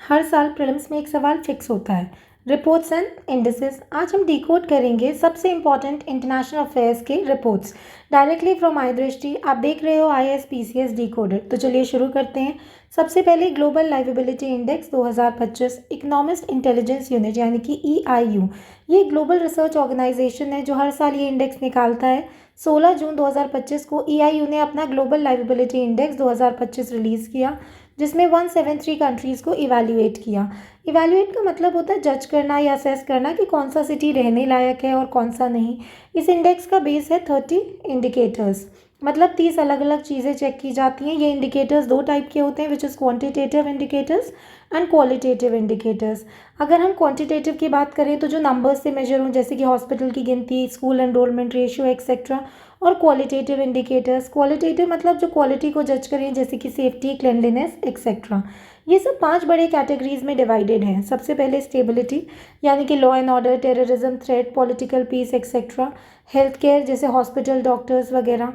हर साल प्रीलिम्स में एक सवाल फिक्स होता है। Reports and indices. आज हम डिकोड करेंगे सबसे इंपॉर्टेंट इंटरनेशनल अफेयर्स के रिपोर्ट्स डायरेक्टली फ्रॉम आई दृष्टि। आप देख रहे हो IAS PCS डिकोडेड। तो चलिए शुरू करते हैं। सबसे पहले global liveability index 2025 economist intelligence unit यानी कि EIU। ये ग्लोबल रिसर्च ऑर्गेनाइजेशन है जो हर साल ये इंडेक्स निकालता है। 16 जून 2025 को EIU ने अपना ग्लोबल लाइवेबिलिटी इंडेक्स 2025 रिलीज़ किया, जिसमें 173 कंट्रीज़ को इवैल्यूएट किया। इवैल्यूएट का मतलब होता है जज करना या असेस करना कि कौन सा सिटी रहने लायक है और कौन सा नहीं। इस इंडेक्स का बेस है 30 इंडिकेटर्स, मतलब 30 अलग अलग चीज़ें चेक की जाती हैं। ये इंडिकेटर्स दो टाइप के होते हैं, which is quantitative indicators and qualitative indicators. अगर हम क्वांटिटेटिव की बात करें तो जो नंबर्स से मेजर हों, जैसे कि हॉस्पिटल की गिनती, स्कूल एनरोलमेंट रेशियो एक्सेट्रा। और क्वालिटेटिव इंडिकेटर्स, क्वालिटेटिव मतलब जो क्वालिटी को जज करें, जैसे कि सेफ्टी, क्लेanलीनेस एक्सेट्रा। ये सब 5 बड़े कैटेगरीज में डिवाइडेड हैं। सबसे पहले स्टेबिलिटी, यानी कि law and order, terrorism threat, political peace etcetera. Health care, जैसे हॉस्पिटल, डॉक्टर्स वगैरह।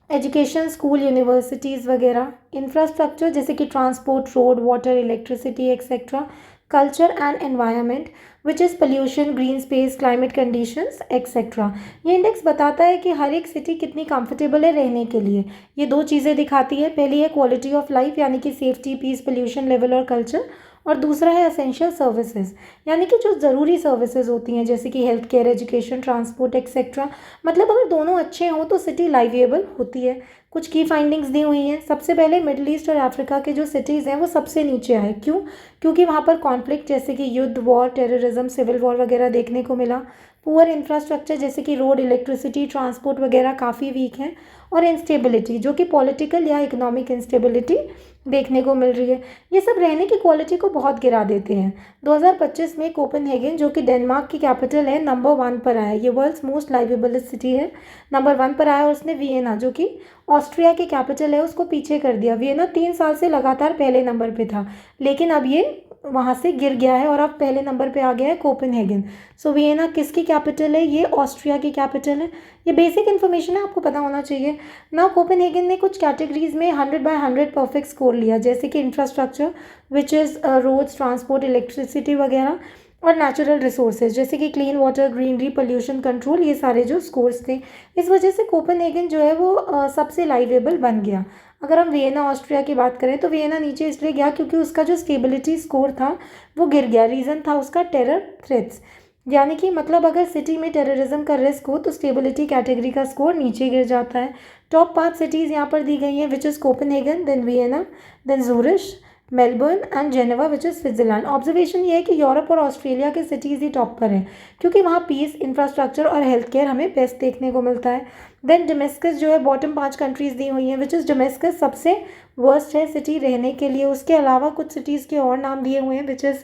एजुकेशन, स्कूल, यूनिवर्सिटीज़ वगैरह। इंफ्रास्ट्रक्चर, जैसे कि transport, road, water, electricity etcetera. Culture and environment, which is pollution, green space, climate conditions etcetera. ये index बताता है कि हर एक सिटी कितनी कंफर्टेबल है रहने के लिए। ये दो चीज़ें दिखाती है। पहली है क्वालिटी ऑफ लाइफ, यानी कि सेफ्टी, पीस, पोल्यूशन लेवल और कल्चर। और दूसरा है एसेंशियल सर्विसेज, यानी कि जो ज़रूरी सर्विसेज होती हैं, जैसे कि health care, education, transport etcetera. मतलब अगर दोनों अच्छे हों तो सिटी लाइवेबल होती है। कुछ की फाइंडिंग्स दी हुई हैं। सबसे पहले मिडिल ईस्ट और अफ्रीका के जो सिटीज़ हैं वो सबसे नीचे आए। क्यों? क्योंकि वहाँ पर कॉन्फ्लिक्ट, जैसे कि युद्ध, वॉर, टेररिज्म, सिविल वॉर वगैरह देखने को मिला। पुअर इंफ्रास्ट्रक्चर, जैसे कि रोड, इलेक्ट्रिसिटी, ट्रांसपोर्ट वगैरह काफ़ी वीक हैं। और इंस्टेबिलिटी, जो कि पॉलिटिकल या इकोनॉमिक इंस्टेबिलिटी देखने को मिल रही है। ये सब रहने की क्वालिटी को बहुत गिरा देते हैं। 2025 में कोपेनहेगन, जो कि डेनमार्क की कैपिटल है, नंबर 1 पर आया। ये वर्ल्ड्स मोस्ट लाइवेबलेस्ट सिटी है, नंबर 1 पर आया। और उसने वियना, जो कि ऑस्ट्रिया की कैपिटल है, उसको पीछे कर दिया। वियना 3 साल से लगातार पहले नंबर पे था, लेकिन अब ये वहाँ से गिर गया है और अब पहले नंबर पे आ गया है कोपेनहेगन। सो वियना किसकी कैपिटल है? ये ऑस्ट्रिया की कैपिटल है। ये बेसिक इन्फॉर्मेशन है, आपको पता होना चाहिए ना। कोपेनहेगन ने कुछ कैटेगरीज में 100/100 परफेक्ट स्कोर लिया, जैसे कि infrastructure, which is roads, transport, electricity वगैरह। और नेचुरल रिसोर्सेज, जैसे कि clean water, greenery, pollution control, ये सारे जो स्कोर्स थे। इस वजह से कोपेनहेगन जो है वो सबसे लाइवेबल बन गया। अगर हम वियना ऑस्ट्रिया की बात करें तो वियना नीचे इसलिए गया क्योंकि उसका जो स्टेबिलिटी स्कोर था वो गिर गया। रीज़न था उसका टेरर थ्रेट्स, यानी कि मतलब अगर सिटी में टेररिज्म का रिस्क हो तो स्टेबिलिटी कैटेगरी का स्कोर नीचे गिर जाता है। टॉप 5 सिटीज़ यहाँ पर दी गई हैं, which is Copenhagen, then Vienna, then Zurich, Melbourne and Geneva, which is Switzerland. Observation ये है कि यूरोप और ऑस्ट्रेलिया के सिटीज़ ही टॉप पर हैं, क्योंकि वहाँ पीस, इंफ्रास्ट्रक्चर और हेल्थ केयर हमें बेस्ट देखने को मिलता है। देन डोमेस्कस जो है, बॉटम 5 कंट्रीज़ दी हुई हैं, विच इज़ डोमेस्कस सबसे वर्स्ट है सिटी रहने के लिए। उसके अलावा कुछ सिटीज़ के और नाम दिए हुए हैं, विच इज़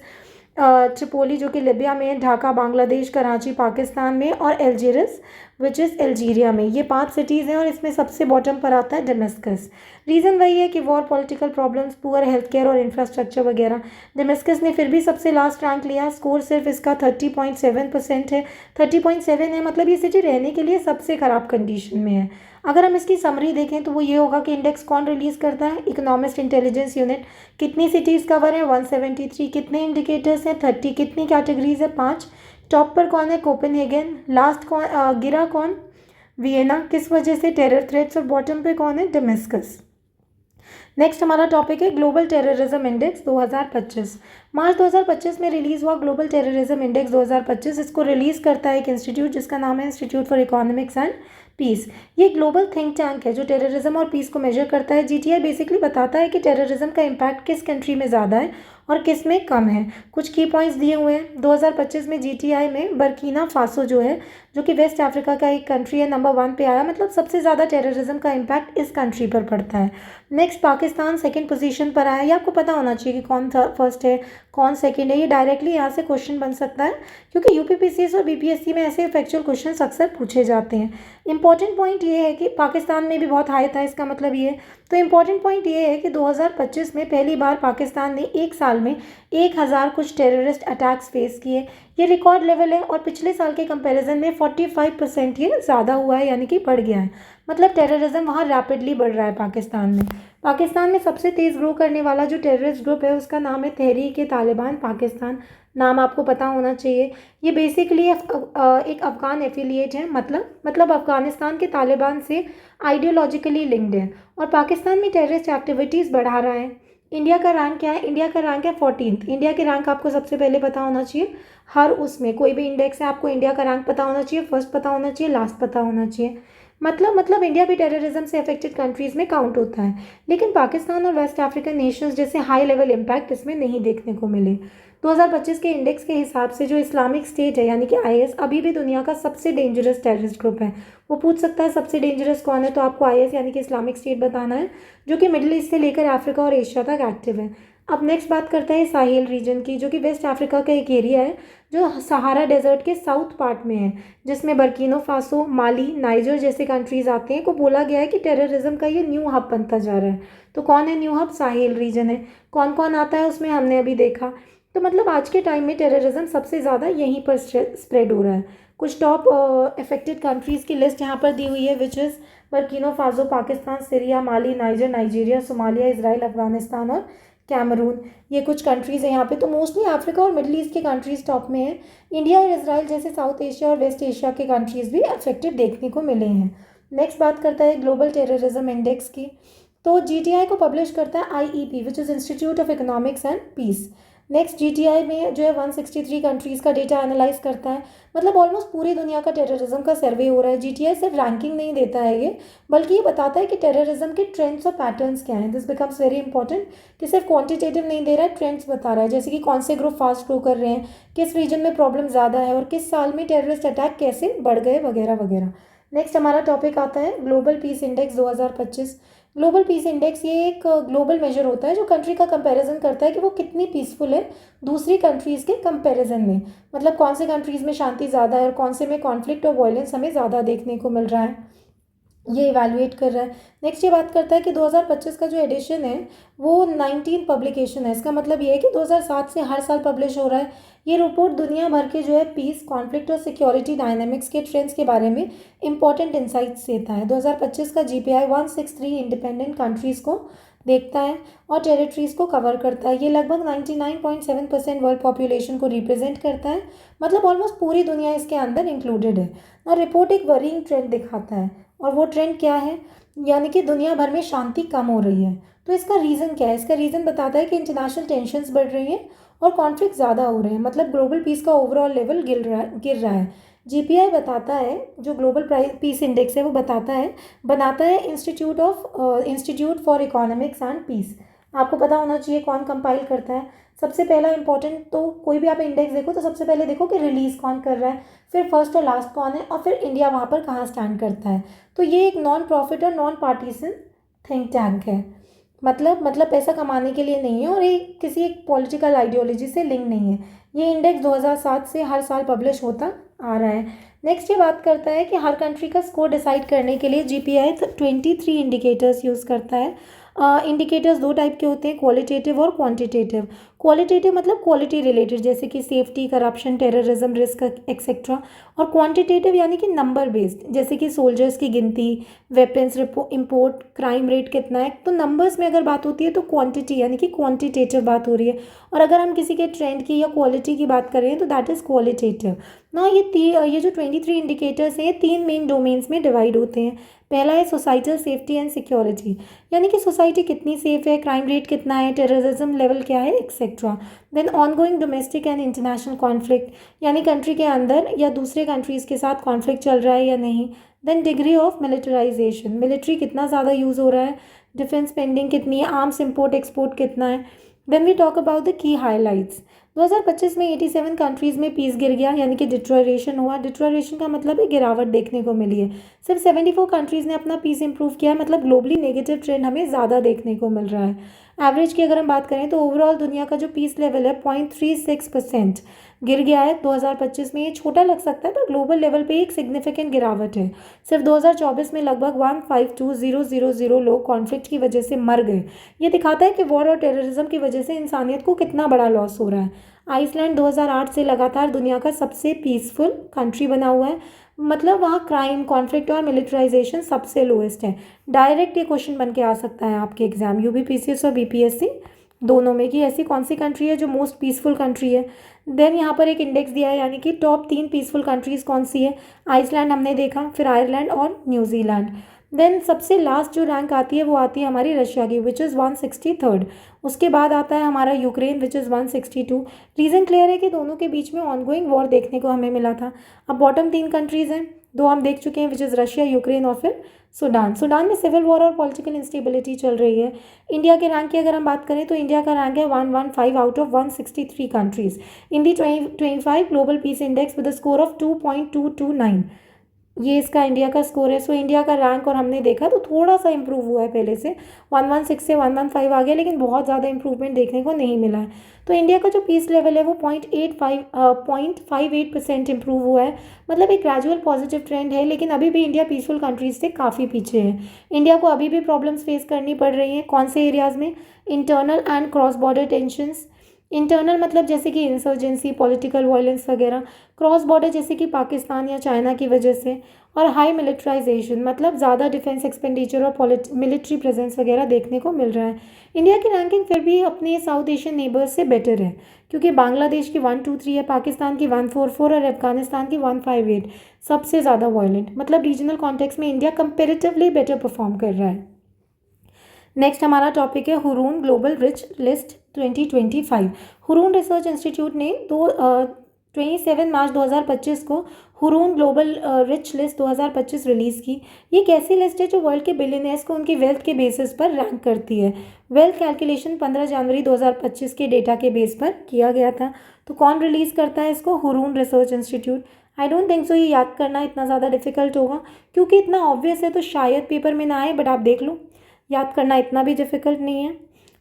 ट्रिपोली, जो कि लिबिया में, ढाका बांग्लादेश, कराची पाकिस्तान में, और एल्जीरस, विच इज़ अल्जीरिया में। ये 5 सिटीज़ हैं और इसमें सबसे बॉटम पर आता है डमेस्कस। रीज़न वही है कि war, political problems, poor health care और इंफ्रास्ट्रक्चर वगैरह। डमेस्कस ने फिर भी सबसे लास्ट रैंक लिया। स्कोर सिर्फ इसका 30.7% है। 30.7 है, मतलब ये सिटी रहने के लिए सबसे ख़राब कंडीशन में है। अगर हम इसकी समरी देखें तो वो ये होगा कि इंडेक्स कौन रिलीज़ करता है? Economist intelligence unit. कितनी सिटीज़ कवर है? 173। कितने इंडिकेटर्स हैं? 30। कितनी कैटेगरीज है? 5। टॉप पर कौन है? कोपेनहेगन। लास्ट कौन गिरा? कौन? वियना। किस वजह से? Terror threats. और बॉटम पे कौन है? डमेस्कस। नेक्स्ट हमारा टॉपिक है ग्लोबल टेररिज्म इंडेक्स 2025। मार्च 2025 में रिलीज़ हुआ ग्लोबल टेररिज्म इंडेक्स 2025। इसको रिलीज़ करता है एक इंस्टीट्यूट जिसका नाम है institute for economics and peace. ये ग्लोबल थिंक टैंक है जो टेररिज्म और पीस को मेजर करता है। जीटीआई बेसिकली बताता है कि टेररिज्म का इम्पैक्ट किस कंट्री में ज़्यादा है और किस में कम है। कुछ की पॉइंट्स दिए हुए हैं। 2025 में जीटीआई में बर्किना फासो जो है, जो कि वेस्ट अफ्रीका का एक कंट्री है, नंबर 1 पे आया। मतलब सबसे ज़्यादा टेररिज्म का इम्पैक्ट इस कंट्री पर पड़ता है। नेक्स्ट पाकिस्तान सेकंड पोजीशन पर आया। ये आपको पता होना चाहिए कि कौन फर्स्ट है, कौन सेकंड है। ये डायरेक्टली यहाँ से क्वेश्चन बन सकता है, क्योंकि यूपीपीसीएस और बीपीएससी में ऐसे फैक्चुअल क्वेश्चन अक्सर पूछे जाते हैं। इंपॉर्टेंट पॉइंट ये है कि पाकिस्तान में भी बहुत हाई था, इसका मतलब ये। तो इंपॉर्टेंट पॉइंट ये है कि 2025 में पहली बार पाकिस्तान ने एक साल में 1000 कुछ टेररिस्ट अटैक्स फेस किए। ये रिकॉर्ड लेवल है और पिछले साल के कंपैरिजन में 45% ये ज़्यादा हुआ है, यानी कि बढ़ गया है। मतलब टेररिज्म वहाँ रैपिडली बढ़ रहा है पाकिस्तान में। पाकिस्तान में सबसे तेज़ ग्रो करने वाला जो टेररिस्ट ग्रुप है उसका नाम है तहरीक-ए-तालिबान पाकिस्तान। नाम आपको पता होना चाहिए। ये बेसिकली एक अफ़गान एफिलिएट है, मतलब अफ़गानिस्तान के तालिबान से आइडियोलॉजिकली लिंक्ड है और पाकिस्तान में टेररिस्ट एक्टिविटीज़ बढ़ा रहा है। इंडिया का रैंक क्या है? इंडिया का रैंक है 14th। इंडिया के रैंक आपको सबसे पहले पता होना चाहिए। हर उसमें कोई भी इंडेक्स है, आपको इंडिया का रैंक पता होना चाहिए, फर्स्ट पता होना चाहिए, लास्ट पता होना चाहिए। मतलब इंडिया भी टेररिज्म से अफेक्टेड कंट्रीज़ में काउंट होता है, लेकिन पाकिस्तान और वेस्ट अफ्रीकन नेशंस जैसे हाई लेवल इम्पैक्ट इसमें नहीं देखने को मिले। 2025 के इंडेक्स के हिसाब से जो इस्लामिक स्टेट है, यानी कि आईएस, अभी भी दुनिया का सबसे डेंजरस टेररिस्ट ग्रुप है। वो पूछ सकता है सबसे डेंजरस कौन है, तो आपको आईएस यानी कि इस्लामिक स्टेट बताना है, जो कि मिडिल ईस्ट से लेकर अफ्रीका और एशिया तक एक्टिव है। अब नेक्स्ट बात करते हैं साहिल रीजन की, जो कि वेस्ट अफ्रीका का एक एरिया है जो सहारा डेजर्ट के साउथ पार्ट में है, जिसमें बर्किनो फासो, माली, नाइजर जैसे कंट्रीज आते हैं। को बोला गया है कि टेररिज्म का ये न्यू हब बनता जा रहा है। तो कौन है न्यू हब? साहिल रीजन है। कौन कौन आता है उसमें हमने अभी देखा। तो मतलब आज के टाइम में टेररिज्म सबसे ज़्यादा यहीं पर स्प्रेड हो रहा है। कुछ टॉप अफेक्टेड कंट्रीज़ की लिस्ट यहाँ पर दी हुई है, which is Burkina Faso, Pakistan, Syria, Mali, Niger, Nigeria, Somalia, Israel, Afghanistan और कैमरून। ये कुछ कंट्रीज़ हैं यहाँ पे। तो मोस्टली अफ्रीका और मिडिल ईस्ट के कंट्रीज़ टॉप में है। इंडिया और इसराइल जैसे साउथ एशिया और वेस्ट एशिया के कंट्रीज़ भी अफेक्टेड देखने को मिले हैं। नेक्स्ट बात करता है ग्लोबल टेररिज्म इंडेक्स की। तो जीटीआई को पब्लिश करता है IEP, which is institute of economics and peace. Next GTI में जो है 163 कंट्रीज़ का डेटा एनालाइज करता है। मतलब ऑलमोस्ट पूरी दुनिया का टेररिज्म का सर्वे हो रहा है। जीटीआई सिर्फ रैंकिंग नहीं देता है ये, बल्कि ये बताता है कि टेररिज्म के ट्रेंड्स और पैटर्न्स क्या हैं। दिस बिकम्स वेरी इंपॉर्टेंट कि सिर्फ क्वांटिटेटिव नहीं दे रहा है, ट्रेंड्स बता रहा है, जैसे कि कौन से ग्रुप फास्ट ग्रो कर रहे हैं, किस रीजन में प्रॉब्लम ज़्यादा है और किस साल में टेररिस्ट अटैक कैसे बढ़ गए, वगैरह वगैरह। नेक्स्ट हमारा टॉपिक आता है global peace index 2025। Global peace index ये एक ग्लोबल मेजर होता है जो कंट्री का कंपैरिजन करता है कि वो कितनी पीसफुल है दूसरी कंट्रीज़ के कंपैरिजन में। मतलब कौन से कंट्रीज़ में शांति ज़्यादा है और कौन से में कॉन्फ्लिक्ट और वायलेंस हमें ज़्यादा देखने को मिल रहा है, ये इवैल्यूएट कर रहा है। नेक्स्ट ये बात करता है कि 2025 का जो एडिशन है वो 19 पब्लिकेशन है। इसका मतलब ये है कि 2007 से हर साल पब्लिश हो रहा है। ये रिपोर्ट दुनिया भर के जो है पीस, कॉन्फ्लिक्ट और सिक्योरिटी डायनामिक्स के ट्रेंड्स के बारे में इंपॉर्टेंट इंसाइट्स देता है। 2025 का जीपीआई 163 इंडिपेंडेंट कंट्रीज़ को देखता है और टेरिटरीज़ को कवर करता है। ये लगभग 99.7% वर्ल्ड पॉपुलेशन को रिप्रेजेंट करता है। मतलब ऑलमोस्ट पूरी दुनिया इसके अंदर इंक्लूडेड है। और रिपोर्ट एक वरीइंग ट्रेंड दिखाता है, और वो ट्रेंड क्या है, यानी कि दुनिया भर में शांति कम हो रही है। तो इसका रीज़न क्या है? इसका रीज़न बताता है कि इंटरनेशनल टेंशन्स बढ़ रही हैं और कॉन्फ्लिक्ट ज़्यादा हो रहे हैं। मतलब ग्लोबल पीस का ओवरऑल लेवल गिर रहा है। जीपीआई बताता है, जो ग्लोबल पीस इंडेक्स है वो बनाता है institute for economics and peace. आपको पता होना चाहिए कौन कंपाइल करता है। सबसे पहला इंपॉर्टेंट, तो कोई भी आप इंडेक्स देखो तो सबसे पहले देखो कि रिलीज़ कौन कर रहा है, फिर फर्स्ट और लास्ट कौन है, और फिर इंडिया वहाँ पर कहाँ स्टैंड करता है। तो ये एक नॉन प्रॉफिट और नॉन पार्टीसन थिंक टैंक है। मतलब पैसा कमाने के लिए नहीं है और ये किसी एक पॉलिटिकल आइडियोलॉजी से लिंक नहीं है। ये इंडेक्स 2007 से हर साल पब्लिश होता आ रहा है। नेक्स्ट ये बात करता है कि हर कंट्री का स्कोर डिसाइड करने के लिए जीपीआई 23 इंडिकेटर्स यूज़ करता है। इंडिकेटर्स दो टाइप के होते हैं, क्वालिटेटिव और क्वांटिटेटिव। क्वालिटेटिव मतलब क्वालिटी रिलेटेड, जैसे कि safety, corruption, terrorism risk etcetera. और क्वांटिटेटिव यानी कि नंबर बेस्ड, जैसे कि सोल्जर्स की गिनती, वेपन्स इंपोर्ट, क्राइम रेट कितना है। तो नंबर्स में अगर बात होती है तो क्वांटिटी यानी कि क्वांटिटेटिव बात हो रही है, और अगर हम किसी के ट्रेंड की या क्वालिटी की बात कर रहे हैं तो दैट इज़ क्वालिटेटिव ना। ये जो 23 इंडिकेटर्स हैं 3 मेन डोमेन्स में डिवाइड होते हैं। पहला है सोसाइटल सेफ्टी एंड सिक्योरिटी, यानी कि सोसाइटी कितनी सेफ है, क्राइम रेट कितना है, टेररिज्म लेवल क्या है, etcetera. Then ongoing domestic and international conflict, यानी कंट्री के अंदर या दूसरे कंट्रीज़ के साथ कॉन्फ्लिक्ट चल रहा है या नहीं। Then degree of militarization, military कितना ज़्यादा यूज़ हो रहा है, डिफेंस स्पेंडिंग कितनी है, आर्म्स इम्पोर्ट एक्सपोर्ट कितना है। Then we talk about the key highlights. 2025 में 87 कंट्रीज़ में पीस गिर गया, यानी कि डिट्रोरेशन हुआ। डिट्रोरेशन का मतलब है गिरावट देखने को मिली है। सिर्फ 74 कंट्रीज़ ने अपना पीस इंप्रूव किया है, मतलब ग्लोबली नेगेटिव ट्रेंड हमें ज़्यादा देखने को मिल रहा है। एवरेज की अगर हम बात करें तो ओवरऑल दुनिया का जो पीस लेवल है 0.36% गिर गया है 2025 में। ये छोटा लग सकता है पर ग्लोबल लेवल पे एक सिग्निफिकेंट गिरावट है। सिर्फ 2024 में लगभग 152,000 लोग कॉन्फ्लिक्ट की वजह से मर गए। ये दिखाता है कि वॉर और टेररिज्म की वजह से इंसानियत को कितना बड़ा लॉस हो रहा है। आइसलैंड 2008 से लगातार दुनिया का सबसे पीसफुल कंट्री बना हुआ है। मतलब वहाँ क्राइम, कॉन्फ्लिक्ट और मिलिट्राइजेशन सबसे लोएस्ट है। डायरेक्ट ये क्वेश्चन बन के आ सकता है आपके एग्जाम यूबीपीसीएस और बीपीएससी दोनों में कि ऐसी कौन सी कंट्री है जो मोस्ट पीसफुल कंट्री है। देन यहाँ पर एक इंडेक्स दिया है यानी कि टॉप 3 पीसफुल कंट्रीज़ कौन सी है। आइसलैंड हमने देखा, फिर आयरलैंड और न्यूजीलैंड। देन सबसे लास्ट जो रैंक आती है वो आती है हमारी रशिया की, विच इज़ 163rd। उसके बाद आता है हमारा Ukraine, which is 162। Reason clear है कि दोनों के बीच में ऑनगोइंग वॉर देखने को हमें मिला था। अब बॉटम 3 कंट्रीज़ हैं, 2 हम देख चुके हैं, विच इज़ रशिया, यूक्रेन और फिर सूडान। सूडान में सिविल वॉर और पॉलिटिकल इंस्टेबिलिटी चल रही है। इंडिया के रैंक की अगर हम बात करें तो इंडिया का रैंक है 115 out of 163 countries in the 2025 global peace index with score of 2.229। ये इसका इंडिया का स्कोर है। सो इंडिया का रैंक और हमने देखा तो थोड़ा सा इंप्रूव हुआ है पहले से, 116 से 115 आ गया, लेकिन बहुत ज़्यादा इंप्रूवमेंट देखने को नहीं मिला है। तो इंडिया का जो पीस लेवल है वो 0.58% इंप्रूव हुआ है। मतलब एक ग्रेजुअल पॉजिटिव ट्रेंड है, लेकिन अभी भी इंडिया पीसफुल कंट्रीज से काफ़ी पीछे है। इंडिया को अभी भी प्रॉब्लम्स फेस करनी पड़ रही हैं। कौन से एरियाज़ में? Internal and cross border tensions. Internal मतलब जैसे कि इंसर्जेंसी, पॉलिटिकल वायलेंस वगैरह। क्रॉस बॉर्डर जैसे कि पाकिस्तान या चाइना की वजह से। और हाई मिलिट्राइजेशन मतलब ज़्यादा डिफेंस एक्सपेंडिचर और मिलिट्री प्रेजेंस वगैरह देखने को मिल रहा है। इंडिया की रैंकिंग फिर भी अपने साउथ एशियन नेबर्स से बेटर है, क्योंकि बांग्लादेश की 123 है, पाकिस्तान की 144 और अफगानिस्तान की 158 सबसे ज़्यादा वायलेंट। मतलब रीजनल कॉन्टेक्स्ट में इंडिया कंपेरेटिवली बेटर परफॉर्म कर रहा है। नेक्स्ट हमारा टॉपिक है Hurun global rich list 2025। Hurun research institute ने 27 मार्च 2025 को Hurun global rich list 2025 release की। ये एक ऐसी लिस्ट है जो वर्ल्ड के बिलियनर्स को उनकी वेल्थ के बेसिस पर रैंक करती है। वेल्थ कैलकुलेशन 15 जनवरी 2025 के डेटा के बेस पर किया गया था। तो कौन रिलीज़ करता है इसको? Hurun research institute. I don't think so ये याद करना इतना ज़्यादा डिफिकल्ट होगा, क्योंकि इतना ऑब्वियस है तो शायद पेपर में ना आए, बट आप देख लो, याद करना इतना भी डिफिकल्ट नहीं है।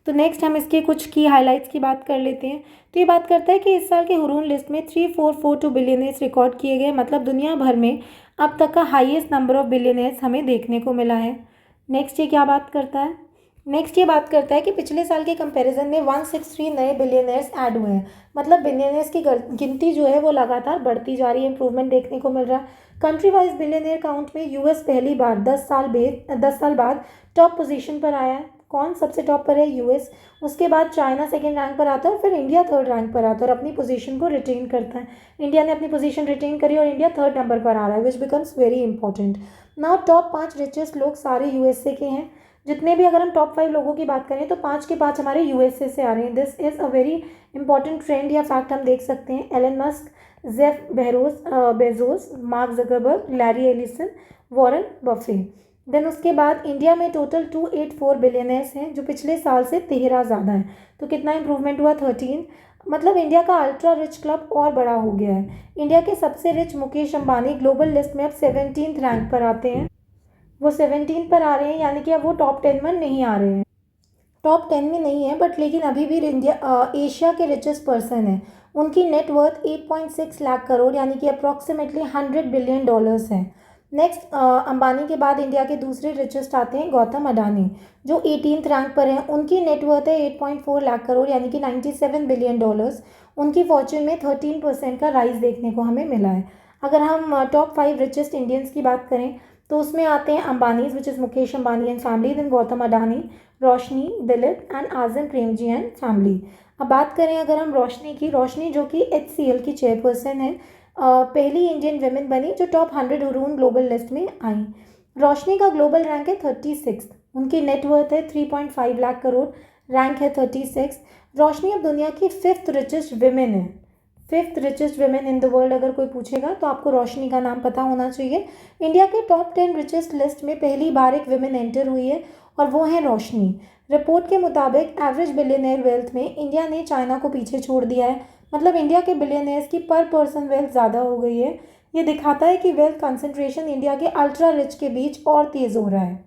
तो नेक्स्ट हम इसके कुछ की हाइलाइट्स की बात कर लेते हैं। तो ये बात करता है कि इस साल के हुरून लिस्ट में 3442 बिलियनर्स रिकॉर्ड किए गए। मतलब दुनिया भर में अब तक का हाईएस्ट नंबर ऑफ बिलियनर्स हमें देखने को मिला है। नेक्स्ट ये क्या बात करता है? नेक्स्ट ये बात करता है कि पिछले साल के कंपैरिजन में 163 नए बिलियनर्स ऐड हुए हैं। मतलब बिलियनर्स की गिनती जो है वो लगातार बढ़ती जा रही है, इंप्रूवमेंट देखने को मिल रहा है। कंट्री वाइज बिलियनर काउंट में यूएस पहली बार 10 साल बाद टॉप पोजीशन पर आया है। कौन सबसे टॉप पर है? यूएस। उसके बाद चाइना सेकंड रैंक पर आता है और फिर इंडिया थर्ड रैंक पर आता है और अपनी पोजीशन को रिटेन करता है। इंडिया ने अपनी पोजीशन रिटेन करी और इंडिया थर्ड नंबर पर आ रहा है, which becomes very important. Now top 5 richest लोग सारे यूएसए के हैं। जितने भी अगर हम टॉप 5 लोगों की बात करें तो 5 के 5 हमारे यूएसए से आ रहे हैं। This is a very important trend या फैक्ट हम देख सकते हैं। Elon Musk, Jeff Bezos, Mark Zuckerberg, Larry Ellison, Warren Buffett. Then उसके बाद इंडिया में टोटल 284 बिलियनर्स हैं, जो पिछले साल से 13 ज़्यादा है। तो कितना इंप्रूवमेंट हुआ? 13। मतलब इंडिया का अल्ट्रा रिच क्लब और बड़ा हो गया है। इंडिया के सबसे rich Mukesh Ambani global list में अब 17th रैंक पर आते हैं। वो 17 पर आ रहे हैं, यानी कि अब वो टॉप 10 में नहीं आ रहे हैं। टॉप 10 में नहीं है, बट लेकिन अभी भी एशिया के रिचेस्ट पर्सन है। उनकी नेटवर्थ 8.6 लाख करोड़ यानी कि अप्रॉक्सीमेटली $100 बिलियन है। नेक्स्ट अंबानी के बाद इंडिया के दूसरे रिचेस्ट आते हैं गौतम अडानी, जो 18th रैंक पर हैं। उनकी नेटवर्थ है 8.4 लाख करोड़ यानी कि $97 बिलियन। उनकी फॉर्च्यून में 13% का राइज देखने को हमें मिला है। अगर हम टॉप 5 रिचेस्ट इंडियंस की बात करें तो उसमें आते हैं Ambanis, which is Mukesh Ambani and family, then Gautam Adani, Roshni, Dilip and Azim Premji and family. अब बात करें अगर हम रोशनी की, रोशनी जो कि HCL की चेयरपर्सन है, पहली इंडियन वेमेन बनी जो टॉप 100 हुरून ग्लोबल लिस्ट में आई। रोशनी का ग्लोबल रैंक है 36। उनकी नेटवर्थ है 3.5 लाख करोड़, रैंक है 36। रोशनी अब दुनिया की 5th रिचेस्ट वेमेन है। 5th richest women in the world अगर कोई पूछेगा तो आपको रोशनी का नाम पता होना चाहिए। इंडिया के टॉप 10 रिचेस्ट लिस्ट में पहली बार एक वेमेन एंटर हुई है और वो है रोशनी। रिपोर्ट के मुताबिक एवरेज बिलियनर वेल्थ में इंडिया ने चाइना को पीछे छोड़ दिया है। मतलब इंडिया के बिलियनर्स की पर पर्सन वेल्थ ज़्यादा हो गई है। ये दिखाता है कि वेल्थ कंसंट्रेशन इंडिया के अल्ट्रा रिच के बीच और तेज़ हो रहा है।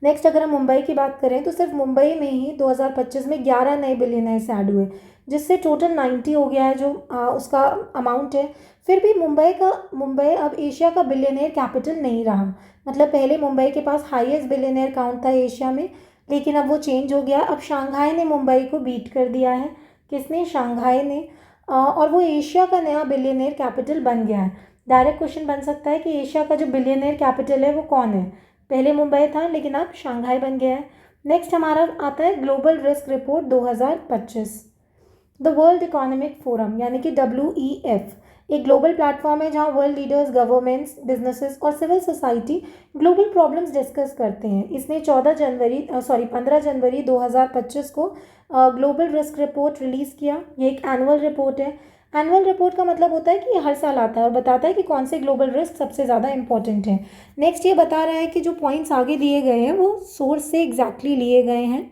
नेक्स्ट अगर हम मुंबई की बात करें तो सिर्फ मुंबई में ही 2025 में 11 नए बिलियनर्स ऐड हुए, जिससे टोटल 90 हो गया है जो उसका अमाउंट है। फिर भी मुंबई अब एशिया का बिलियनर कैपिटल नहीं रहा। मतलब पहले मुंबई के पास हाईएस्ट बिलियनर काउंट था एशिया में, लेकिन अब वो चेंज हो गया। अब शंघाई ने मुंबई को बीट कर दिया है। किसने? शंघाई ने। और वो एशिया का नया बिलियनर कैपिटल बन गया है। डायरेक्ट क्वेश्चन बन सकता है कि एशिया का जो बिलियनर कैपिटल है वो कौन है? पहले मुंबई था लेकिन अब शंघाई बन गया है। नेक्स्ट हमारा आता है global risk report 2025। The world economic forum यानी कि WEF एक ग्लोबल प्लेटफॉर्म है जहां वर्ल्ड लीडर्स, गवर्नमेंट्स, बिजनेसेस और civil society global problems discuss करते हैं। इसने 15 जनवरी 2025 को ग्लोबल रिस्क रिपोर्ट रिलीज़ किया। ये एक एनुअल रिपोर्ट है। एनुअल रिपोर्ट का मतलब होता है कि ये हर साल आता है और बताता है कि कौन से ग्लोबल रिस्क सबसे ज़्यादा इंपॉर्टेंट हैं। नेक्स्ट ये बता रहा है कि जो पॉइंट्स आगे दिए गए हैं वो सोर्स से एग्जैक्टली लिए गए हैं।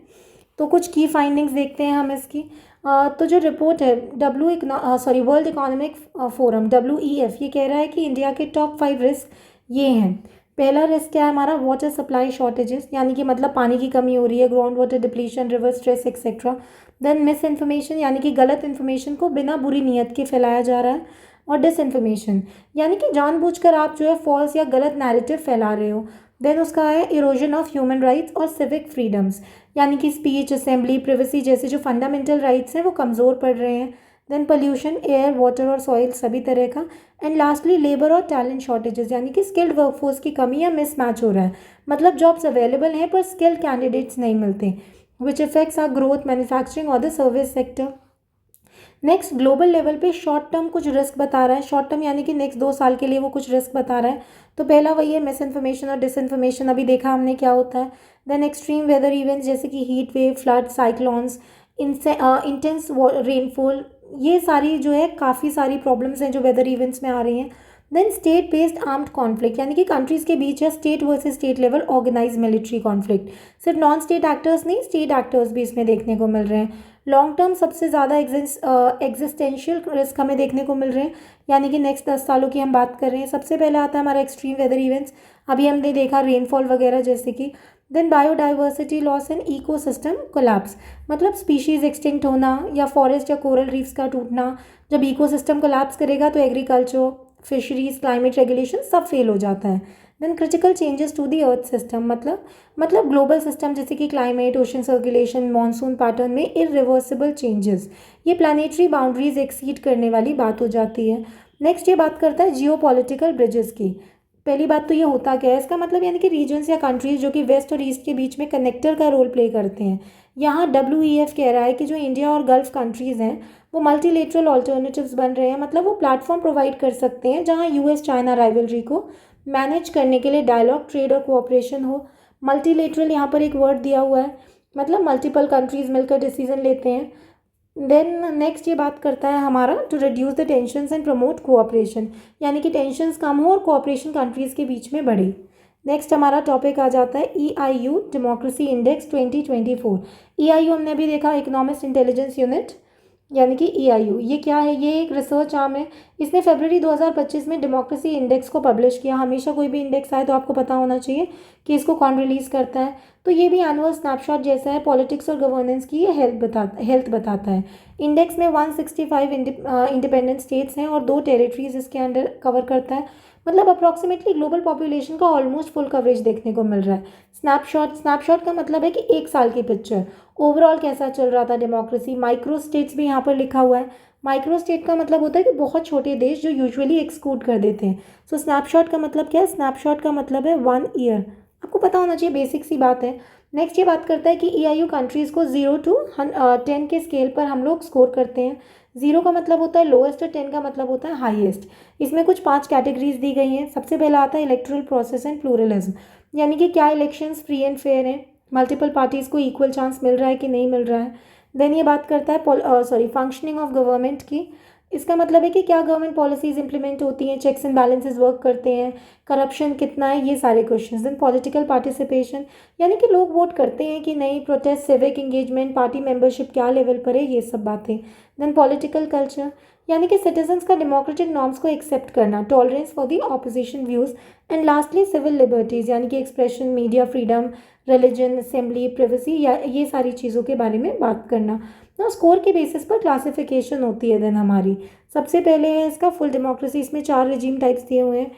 तो कुछ की फाइंडिंग्स देखते हैं हम इसकी। तो जो रिपोर्ट है वर्ल्ड इकोनॉमिक फोरम WEF ये कह रहा है कि इंडिया के टॉप 5 रिस्क ये हैं। पहला रिस्क क्या है हमारा? वाटर सप्लाई शॉर्टेजेस, यानी कि मतलब पानी की कमी हो रही है, ground water depletion, river stress etcetera. Then misinformation, यानी कि गलत इन्फॉर्मेशन को बिना बुरी नीयत के फैलाया जा रहा है। और डिस इन्फॉर्मेशन, यानी कि जानबूझकर आप जो है फॉल्स या गलत नैरेटिव फैला रहे हो। देन उसका है इरोजन ऑफ ह्यूमन राइट्स और सिविक फ्रीडम्स, यानी कि स्पीच, असेंबली, प्रिवेसी जैसे जो फंडामेंटल राइट्स हैं वो कमज़ोर पड़ रहे हैं। देन पोल्यूशन, एयर, वाटर और सॉइल सभी तरह का। एंड लास्टली लेबर और टैलेंट शॉर्टेजेस, यानी कि स्किल्ड वर्कफोर्स की कमी या मिसमैच हो रहा है। मतलब जॉब्स अवेलेबल हैं पर स्किल्ड कैंडिडेट्स नहीं मिलते, विच इफेक्ट्स आर ग्रोथ, मैन्युफैक्चरिंग और the service sector. Next global level पे शॉर्ट टर्म कुछ रिस्क बता रहा है। शॉर्ट टर्म यानी कि नेक्स्ट 2 साल के लिए वो कुछ रिस्क बता रहा है। तो पहला वही है मिस इन्फॉर्मेशन और डिसइन्फॉर्मेशन, अभी देखा हमने क्या होता है। देन एक्सट्रीम वेदर इवेंट्स जैसे कि heat wave, flood, cyclones, intense rainfall, ये सारी जो है काफ़ी सारी प्रॉब्लम्स हैं जो वेदर इवेंट्स में आ रही हैं। Then state based armed conflict, यानी कि कंट्रीज़ के बीच है state versus state level organise military conflict. सिर्फ नॉन स्टेट एक्टर्स नहीं, स्टेट एक्टर्स भी इसमें देखने को मिल रहे हैं। लॉन्ग टर्म सबसे ज़्यादा एग्जिस्टेंशियल रिस्क हमें देखने को मिल रहे हैं, यानी कि नेक्स्ट 10 सालों की हम बात कर रहे हैं। सबसे पहले आता है हमारा एक्सट्रीम वेदर इवेंट्स, अभी हमने देखा रेनफॉल वगैरह जैसे कि। Then biodiversity loss and ecosystem collapse, मतलब स्पीशीज़ एक्सटिंक्ट होना या फॉरेस्ट या कोरल रीफ्स का टूटना। जब इकोसिस्टम कोलैप्स करेगा तो एग्रीकल्चर, फिशरीज, क्लाइमेट रेगुलेशन सब फेल हो जाता है। Then critical changes to the earth system, मतलब ग्लोबल सिस्टम जैसे कि climate, ocean circulation, monsoon pattern में इरिवर्सिबल चेंजेस, ये प्लानिटरी बाउंड्रीज एक्सीड करने वाली बात हो जाती है। नेक्स्ट ये बात करता है जियो पॉलिटिकल ब्रिजेस की। पहली बात तो ये होता क्या है इसका मतलब, यानी कि रीजन्स या कंट्रीज जो कि वेस्ट और ईस्ट के बीच में कनेक्टर का रोल प्ले करते हैं। यहाँ WEF कह रहा है कि जो इंडिया और गल्फ कंट्रीज़ हैं वो मल्टीलेटरल ऑल्टरनेटिव्स बन रहे हैं, मतलब वो प्लेटफॉर्म प्रोवाइड कर सकते हैं जहाँ US चाइना राइवलरी को मैनेज करने के लिए डायलॉग, ट्रेड और कोऑपरेशन हो। मल्टीलेटरल यहाँ पर एक वर्ड दिया हुआ है, मतलब मल्टीपल कंट्रीज़ मिलकर डिसीजन लेते हैं। देन नेक्स्ट ये बात करता है हमारा to reduce the tensions and promote cooperation, यानी कि टेंशंस कम हो और कोऑपरेशन कंट्रीज़ के बीच में बढ़े। नेक्स्ट हमारा टॉपिक आ जाता है EIU डेमोक्रेसी इंडेक्स 2024। EIU हमने अभी देखा, इकोनॉमिस्ट इंटेलिजेंस यूनिट, यानी कि EIU ये क्या है? ये एक रिसर्च आर्म है। इसने फरवरी 2025 में डेमोक्रेसी इंडेक्स को पब्लिश किया। हमेशा कोई भी इंडेक्स आए तो आपको पता होना चाहिए कि इसको कौन रिलीज़ करता है। तो ये भी एनुअल स्नैपशॉट जैसा है, पॉलिटिक्स और गवर्नेंस की ये हेल्थ बताता है। इंडेक्स में 165 इंडिपेंडेंट स्टेट्स हैं और 2 टेरिटरीज इसके अंडर कवर करता है। मतलब अप्रॉक्सीमेटली ग्लोबल पॉपुलेशन का ऑलमोस्ट फुल कवरेज देखने को मिल रहा है। स्नैपशॉट का मतलब है कि 1 साल की पिक्चर, ओवरऑल कैसा चल रहा था डेमोक्रेसी। माइक्रो स्टेट्स भी यहाँ पर लिखा हुआ है। माइक्रो स्टेट का मतलब होता है कि बहुत छोटे देश जो यूजुअली एक्सक्लूड कर देते हैं। सो स्नैपशॉट का मतलब क्या है? स्नैपशॉट का मतलब है 1 ईयर, आपको पता होना चाहिए, बेसिक सी बात है। नेक्स्ट ये बात करता है कि EIU कंट्रीज़ को 0 to 10 के स्केल पर हम लोग स्कोर करते हैं। 0 का मतलब होता है लोएस्ट और 10 का मतलब होता है हाईएस्ट। इसमें कुछ 5 कैटेगरीज दी गई हैं। सबसे पहला आता है इलेक्टोरल प्रोसेस एंड प्लूरलिज्म, यानी कि क्या इलेक्शंस फ्री एंड फेयर हैं, मल्टीपल पार्टीज़ को इक्वल चांस मिल रहा है कि नहीं मिल रहा है। देन ये बात करता है फंक्शनिंग ऑफ गवर्नमेंट की। इसका मतलब है कि क्या गवर्नमेंट पॉलिसीज़ इंप्लीमेंट होती हैं, चेक्स एंड बैलेंसेस वर्क करते हैं, करप्शन कितना है, ये सारे क्वेश्चंस। देन पॉलिटिकल पार्टिसिपेशन, यानी कि लोग वोट करते हैं कि नहीं, protest, civic engagement, party membership क्या लेवल पर है, ये सब बातें। देन पॉलिटिकल कल्चर, यानी कि सिटीजन्स का डेमोक्रेटिक नॉर्म्स को एक्सेप्ट करना, tolerance for the opposition views. And lastly civil liberties, यानी कि expression, media freedom, religion, assembly, privacy, या ये सारी चीज़ों के बारे में बात करना। ना स्कोर के बेसिस पर क्लासिफिकेशन होती है देन हमारी। सबसे पहले है इसका फुल डेमोक्रेसी, इसमें 4 रिजीम टाइप्स दिए हुए हैं।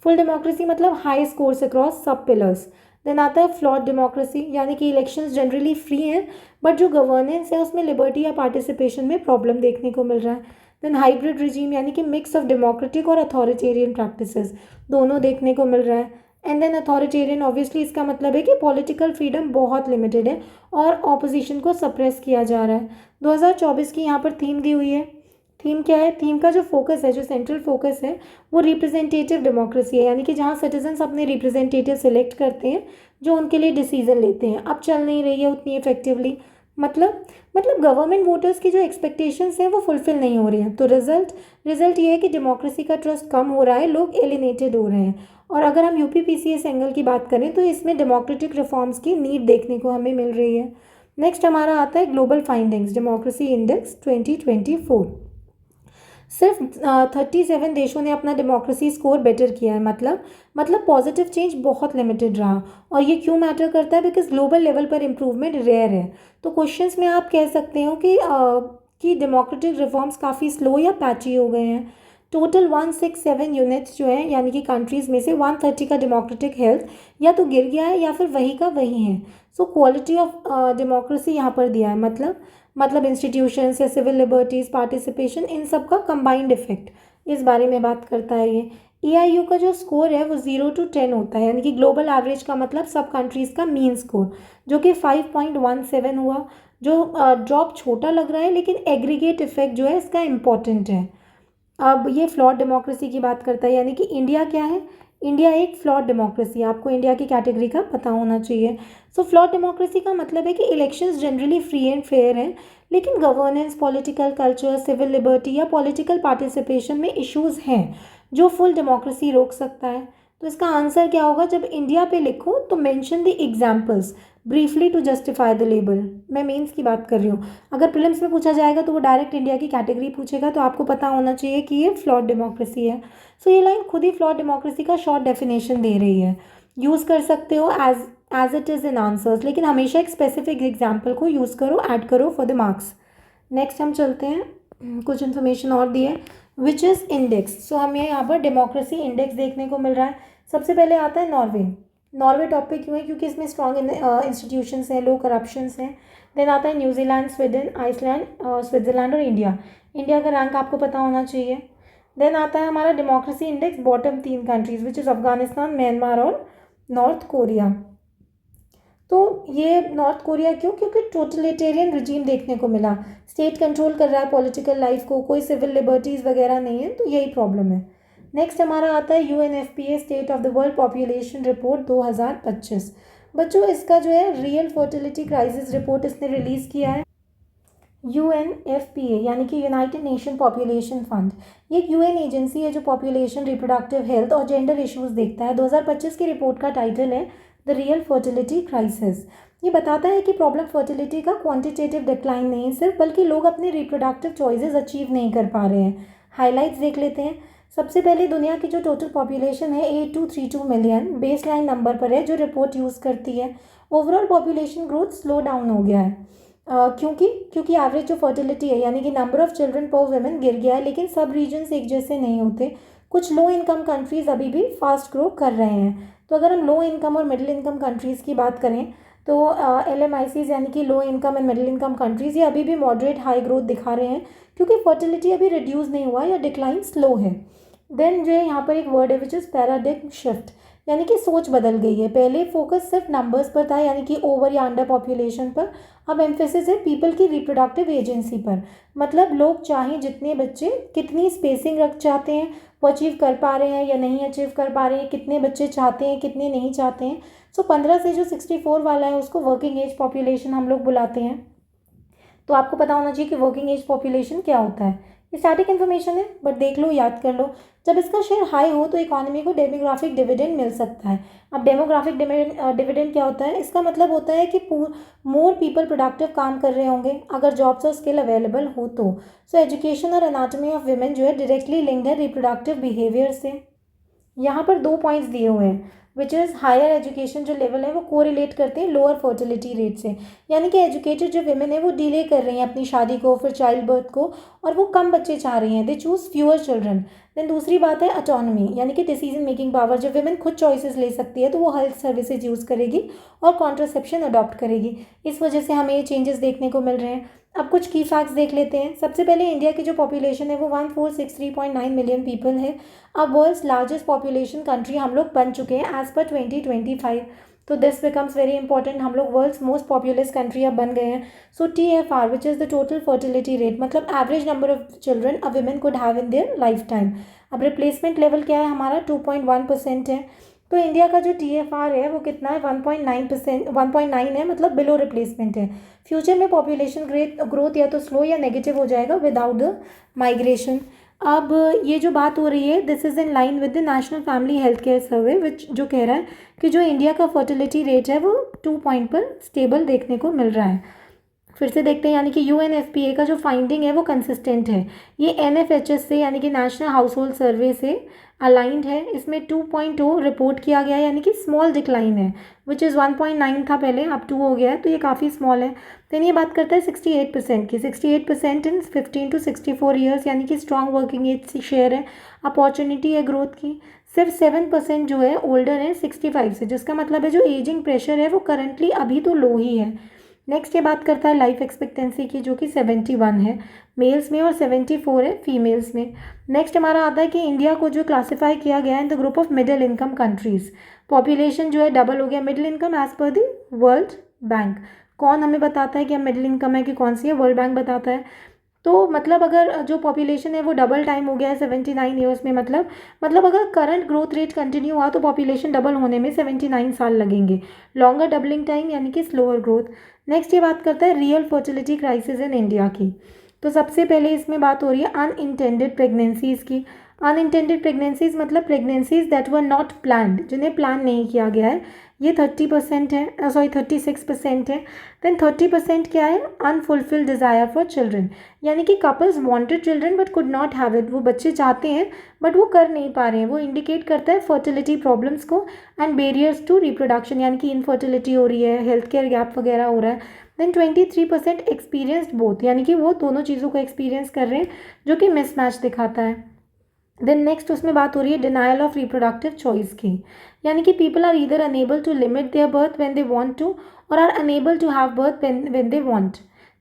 फुल डेमोक्रेसी मतलब हाई स्कोर्स अक्रॉस सब पिलर्स। देन आता है फ्लॉड डेमोक्रेसी, यानी कि इलेक्शंस जनरली फ्री हैं बट जो गवर्नेंस है उसमें लिबर्टी या पार्टिसिपेशन में प्रॉब्लम देखने को मिल रहा है। देन हाइब्रिड रिजीम, यानी कि मिक्स ऑफ डेमोक्रेटिक और अथॉरिटेरियन प्रैक्टिसेस दोनों देखने को मिल रहा है। एंड देन अथॉरिटेरियन, ऑब्वियसली इसका मतलब है कि पॉलिटिकल फ्रीडम बहुत लिमिटेड है और ऑपोजिशन को सप्रेस किया जा रहा है। 2024 की यहाँ पर थीम दी हुई है। थीम क्या है? थीम का जो फोकस है, जो सेंट्रल फोकस है, वो रिप्रेजेंटेटिव डेमोक्रेसी है, यानी कि जहाँ सिटीजन्स अपने रिप्रेजेंटेटिव सेलेक्ट करते हैं जो उनके लिए डिसीजन लेते हैं। अब चल नहीं रही है उतनी इफेक्टिवली, मतलब गवर्नमेंट वोटर्स की जो एक्सपेक्टेशंस हैं वो फुलफिल नहीं हो रही हैं। तो रिजल्ट ये है कि डेमोक्रेसी का ट्रस्ट कम हो रहा है, लोग एलिनेटेड हो रहे हैं। और अगर हम यूपीपीसीएस एंगल की बात करें तो इसमें डेमोक्रेटिक रिफॉर्म्स की नीड देखने को हमें मिल रही है। नेक्स्ट हमारा आता है ग्लोबल फाइंडिंग्स, डेमोक्रेसी इंडेक्स 2024। सिर्फ 37 देशों ने अपना डेमोक्रेसी स्कोर बेटर किया है, मतलब पॉजिटिव चेंज बहुत लिमिटेड रहा। और ये क्यों मैटर करता है? बिकॉज ग्लोबल लेवल पर इम्प्रूवमेंट रेयर है। तो क्वेश्चंस में आप कह सकते हो कि डेमोक्रेटिक रिफॉर्म्स काफ़ी स्लो या पैची हो गए हैं। टोटल 167 यूनिट्स जो हैं, यानी कि कंट्रीज़ में से 130 का डेमोक्रेटिक हेल्थ या तो गिर गया है या फिर वही का वही है। सो क्वालिटी ऑफ डेमोक्रेसी यहाँ पर दिया है, मतलब इंस्टीट्यूशंस या सिविल लिबर्टीज़, पार्टिसिपेशन, इन सब का कंबाइंड इफेक्ट, इस बारे में बात करता है ये। EIU का जो स्कोर है वो 0 to 10 होता है, यानी कि ग्लोबल एवरेज का मतलब सब कंट्रीज़ का मीन स्कोर, जो कि 5.17 हुआ। जो ड्रॉप छोटा लग रहा है लेकिन एग्रीगेट इफेक्ट जो है इसका इम्पॉर्टेंट है। अब ये फ्लॉड डेमोक्रेसी की बात करता है, यानी कि इंडिया क्या है? इंडिया एक फ्लॉड डेमोक्रेसी है। आपको इंडिया की कैटेगरी का पता होना चाहिए। सो फ्लॉड डेमोक्रेसी का मतलब है कि elections generally free and fair हैं, लेकिन governance, political culture, civil liberty या पॉलिटिकल पार्टिसिपेशन में इश्यूज हैं जो फुल डेमोक्रेसी रोक सकता है। तो इसका आंसर क्या होगा? जब इंडिया पे लिखो तो mention the examples briefly to justify the label. मैं मेंस की बात कर रही हूँ। अगर प्रीलिम्स में पूछा जाएगा तो वो डायरेक्ट इंडिया की कैटेगरी पूछेगा, तो आपको पता होना चाहिए कि ये फ्लॉड डेमोक्रेसी है। सो ये लाइन खुद ही फ्लॉड डेमोक्रेसी का शॉर्ट डेफिनेशन दे रही है। यूज़ कर सकते हो as it is in answers, लेकिन हमेशा एक स्पेसिफिक एग्जाम्पल को यूज़ करो, ऐड करो फॉर द मार्क्स। नेक्स्ट हम चलते हैं, कुछ इन्फॉर्मेशन और दी है, विच इज़ इंडेक्स। सो हमें यहाँ पर डेमोक्रेसी इंडेक्स देखने को मिल रहा है। सबसे पहले आता है नॉर्वे टॉपिक क्यों है? क्योंकि इसमें स्ट्रॉन्ग इंस्टीट्यूशंस हैं, लो करप्शंस हैं। देन आता है न्यूजीलैंड, स्वीडन, आइसलैंड, स्विट्ज़रलैंड और इंडिया का रैंक आपको पता होना चाहिए। देन आता है हमारा democracy index, bottom 3 countries which is Afghanistan, Myanmar और नॉर्थ कोरिया। तो ये नॉर्थ कोरिया क्यों? क्योंकि टोटलिटेरियन रिजीम देखने को मिला, स्टेट कंट्रोल कर रहा है पॉलिटिकल लाइफ को, कोई सिविल लिबर्टीज़ वगैरह नहीं है, तो यही प्रॉब्लम है। नेक्स्ट हमारा आता है UNFPA state of the world population report 2025। बच्चों इसका जो है रियल फर्टिलिटी क्राइसिस रिपोर्ट इसने रिलीज़ किया है। UNFPA यानी कि यूनाइटेड नेशन पॉपुलेशन फंड, ये एक UN एजेंसी है जो पॉपुलेशन, रिप्रोडक्टिव हेल्थ और जेंडर इश्यूज देखता है। 2025 की रिपोर्ट का टाइटल है द रियल फर्टिलिटी क्राइसिस। ये बताता है कि प्रॉब्लम फर्टिलिटी का क्वांटिटेटिव डिक्लाइन नहीं सिर्फ, बल्कि लोग अपने रिप्रोडक्टिव चॉइसेस अचीव नहीं कर पा रहे हैं। हाईलाइट्स देख लेते हैं। सबसे पहले दुनिया की जो टोटल पॉपुलेशन है 8232 मिलियन बेस लाइन नंबर पर है जो रिपोर्ट यूज़ करती है। Overall population growth slow down हो गया है। क्योंकि एवरेज जो फर्टिलिटी है यानी कि नंबर ऑफ चिल्ड्रन पर वुमेन गिर गया है, लेकिन सब रीजन्स एक जैसे नहीं होते। कुछ लो इनकम कंट्रीज़ अभी भी फास्ट ग्रो कर रहे हैं। तो अगर हम लो इनकम और मिडिल इनकम कंट्रीज़ की बात करें तो LMICs यानी कि low income and middle income countries, ये अभी भी मॉडरेट हाई ग्रोथ दिखा रहे हैं क्योंकि फर्टिलिटी अभी रिड्यूस नहीं हुआ या डिक्लाइन स्लो है। देन जो है यहाँ पर एक वर्ड है विच इज़ पैराडिग्म शिफ्ट, यानी कि सोच बदल गई है। पहले फोकस सिर्फ नंबर्स पर था यानी कि ओवर या अंडर पॉपुलेशन पर, अब एम्फेसिस है पीपल की रिप्रोडक्टिव एजेंसी पर। मतलब लोग चाहें जितने बच्चे, कितनी स्पेसिंग रख चाहते हैं, वो अचीव कर पा रहे हैं या नहीं अचीव कर पा रहे हैं, कितने बच्चे चाहते हैं, कितने नहीं चाहते हैं। सो 15 से जो 64 वाला है उसको वर्किंग एज पॉपुलेशन हम लोग बुलाते हैं। तो आपको पता होना चाहिए कि वर्किंग एज पॉपुलेशन क्या होता है। स्टैटिक इन्फॉर्मेशन है बट देख लो, याद कर लो। जब इसका शेयर हाई हो तो इकोनॉमी को डेमोग्राफिक डिविडेंड मिल सकता है। अब डेमोग्राफिक डिविडेंड क्या होता है? इसका मतलब होता है कि मोर पीपल प्रोडक्टिव काम कर रहे होंगे अगर जॉब्स और स्किल अवेलेबल हो तो। सो एजुकेशन और एनाटॉमी ऑफ वुमेन जो है डायरेक्टली लिंक्ड है रिप्रोडक्टिव बिहेवियर से। यहाँ पर 2 पॉइंट्स दिए हुए हैं, विच इज़ हायर एजुकेशन जो लेवल है वो कोरिलेट करते हैं लोअर फर्टिलिटी रेट से। यानी कि एजुकेटेड जो विमेन है वो डिले कर रही हैं अपनी शादी को, फिर चाइल्ड बर्थ को, और वो कम बच्चे चाह रही हैं, दे चूज़ फ्यूअर चिल्ड्रन। देन दूसरी बात है अटोनमी, यानी कि डिसीजन मेकिंग पावर। जब विमेन खुद चॉइसेस ले सकती है तो वो हेल्थ सर्विसेज यूज़ करेगी और कॉन्ट्रासेप्शन अडॉप्ट करेगी। इस वजह से हमें ये चेंजेस देखने को मिल रहे हैं। अब कुछ की फैक्ट्स देख लेते हैं। सबसे पहले इंडिया की जो पॉपुलेशन है वो 1463.9 मिलियन पीपल है। अब वर्ल्ड्स लार्जेस्ट पॉपुलेशन कंट्री हम लोग बन चुके हैं एज पर 2025। तो दिस बिकम्स वेरी इंपॉर्टेंट, हम लोग वर्ल्ड्स मोस्ट पॉपुलस कंट्री अब बन गए हैं। So TFR which is the total fertility rate, मतलब average number of children a women could have in their lifetime. अब रिप्लेसमेंट लेवल क्या है हमारा? 2.1% है। तो इंडिया का जो TFR है वो कितना है? 1.9%, 1.9 है, मतलब बिलो रिप्लेसमेंट है। फ्यूचर में पॉपुलेशन ग्रोथ या तो स्लो या नेगेटिव हो जाएगा विदाउट द माइग्रेशन। अब ये जो बात हो रही है, this is in line with the national family health care survey which जो कह रहा है कि जो इंडिया का फर्टिलिटी रेट है वो 2 पॉइंट पर स्टेबल देखने को मिल रहा है। फिर से देखते हैं, यानी कि UNFPA का जो फाइंडिंग है वो कंसिस्टेंट है। ये NFHS से यानी कि नेशनल हाउस होल्ड सर्वे से अलाइंड है। इसमें 2.0 रिपोर्ट किया गया है, यानी कि स्मॉल डिक्लाइन है, विच इज़ 1.9 था पहले, अब 2 हो गया है, तो ये काफ़ी स्मॉल है। देन ये बात करता है 68% की, 68% इन 15 to 64 ईयर्स, यानी कि स्ट्रॉन्ग वर्किंग एज शेयर है, अपॉर्चुनिटी है ग्रोथ की। सिर्फ 7% जो है ओल्डर है 65 से, जिसका मतलब है जो एजिंग प्रेशर है वो करंटली अभी तो लो ही है। नेक्स्ट ये बात करता है लाइफ एक्सपेक्टेंसी की, जो कि 71 है मेल्स में और 74 है फीमेल्स में। नेक्स्ट हमारा आता है कि इंडिया को जो क्लासिफाई किया गया है in the group of middle income countries. Population जो है डबल हो गया middle income as per the world bank. कौन हमें बताता है कि हम मिडिल इनकम है कि कौन सी है? वर्ल्ड बैंक बताता है। तो मतलब अगर जो पॉपुलेशन है वो डबल टाइम हो गया है 79 ईयर्स में, मतलब अगर करंट ग्रोथ रेट कंटिन्यू हुआ तो पॉपुलेशन डबल होने में 79 साल लगेंगे। लॉन्गर डबलिंग टाइम यानी कि स्लोअर ग्रोथ। नेक्स्ट ये बात करता है real fertility crisis in India की। तो सबसे पहले इसमें बात हो रही है अनइंटेंडेड प्रेगनेंसीज़ की। अनइंटेंडेड प्रेगनेंसीज मतलब pregnancies that were not planned, जिन्हें प्लान नहीं किया गया है, ये 30% है, सॉरी 36% है। देन 30% क्या है? अनफुलफिल्ड डिज़ायर फॉर चिल्ड्रन, यानी कि couples wanted children but could not have it, वो बच्चे चाहते हैं बट वो कर नहीं पा रहे हैं। वो इंडिकेट करता है फर्टिलिटी प्रॉब्लम्स को एंड बैरियर्स टू रिप्रोडक्शन, यानी कि इनफर्टिलिटी हो रही है, हेल्थ केयर गैप वगैरह हो रहा है। देन 23% एक्सपीरियंस्ड बोथ, यानी कि वो दोनों चीज़ों को एक्सपीरियंस कर रहे हैं, जो कि मिसमैच दिखाता है। देन नेक्स्ट उसमें बात हो रही है डिनायल ऑफ रिप्रोडक्टिव चॉइस की, यानी कि people are either unable to limit their birth when they want to or are unable to have birth when they want.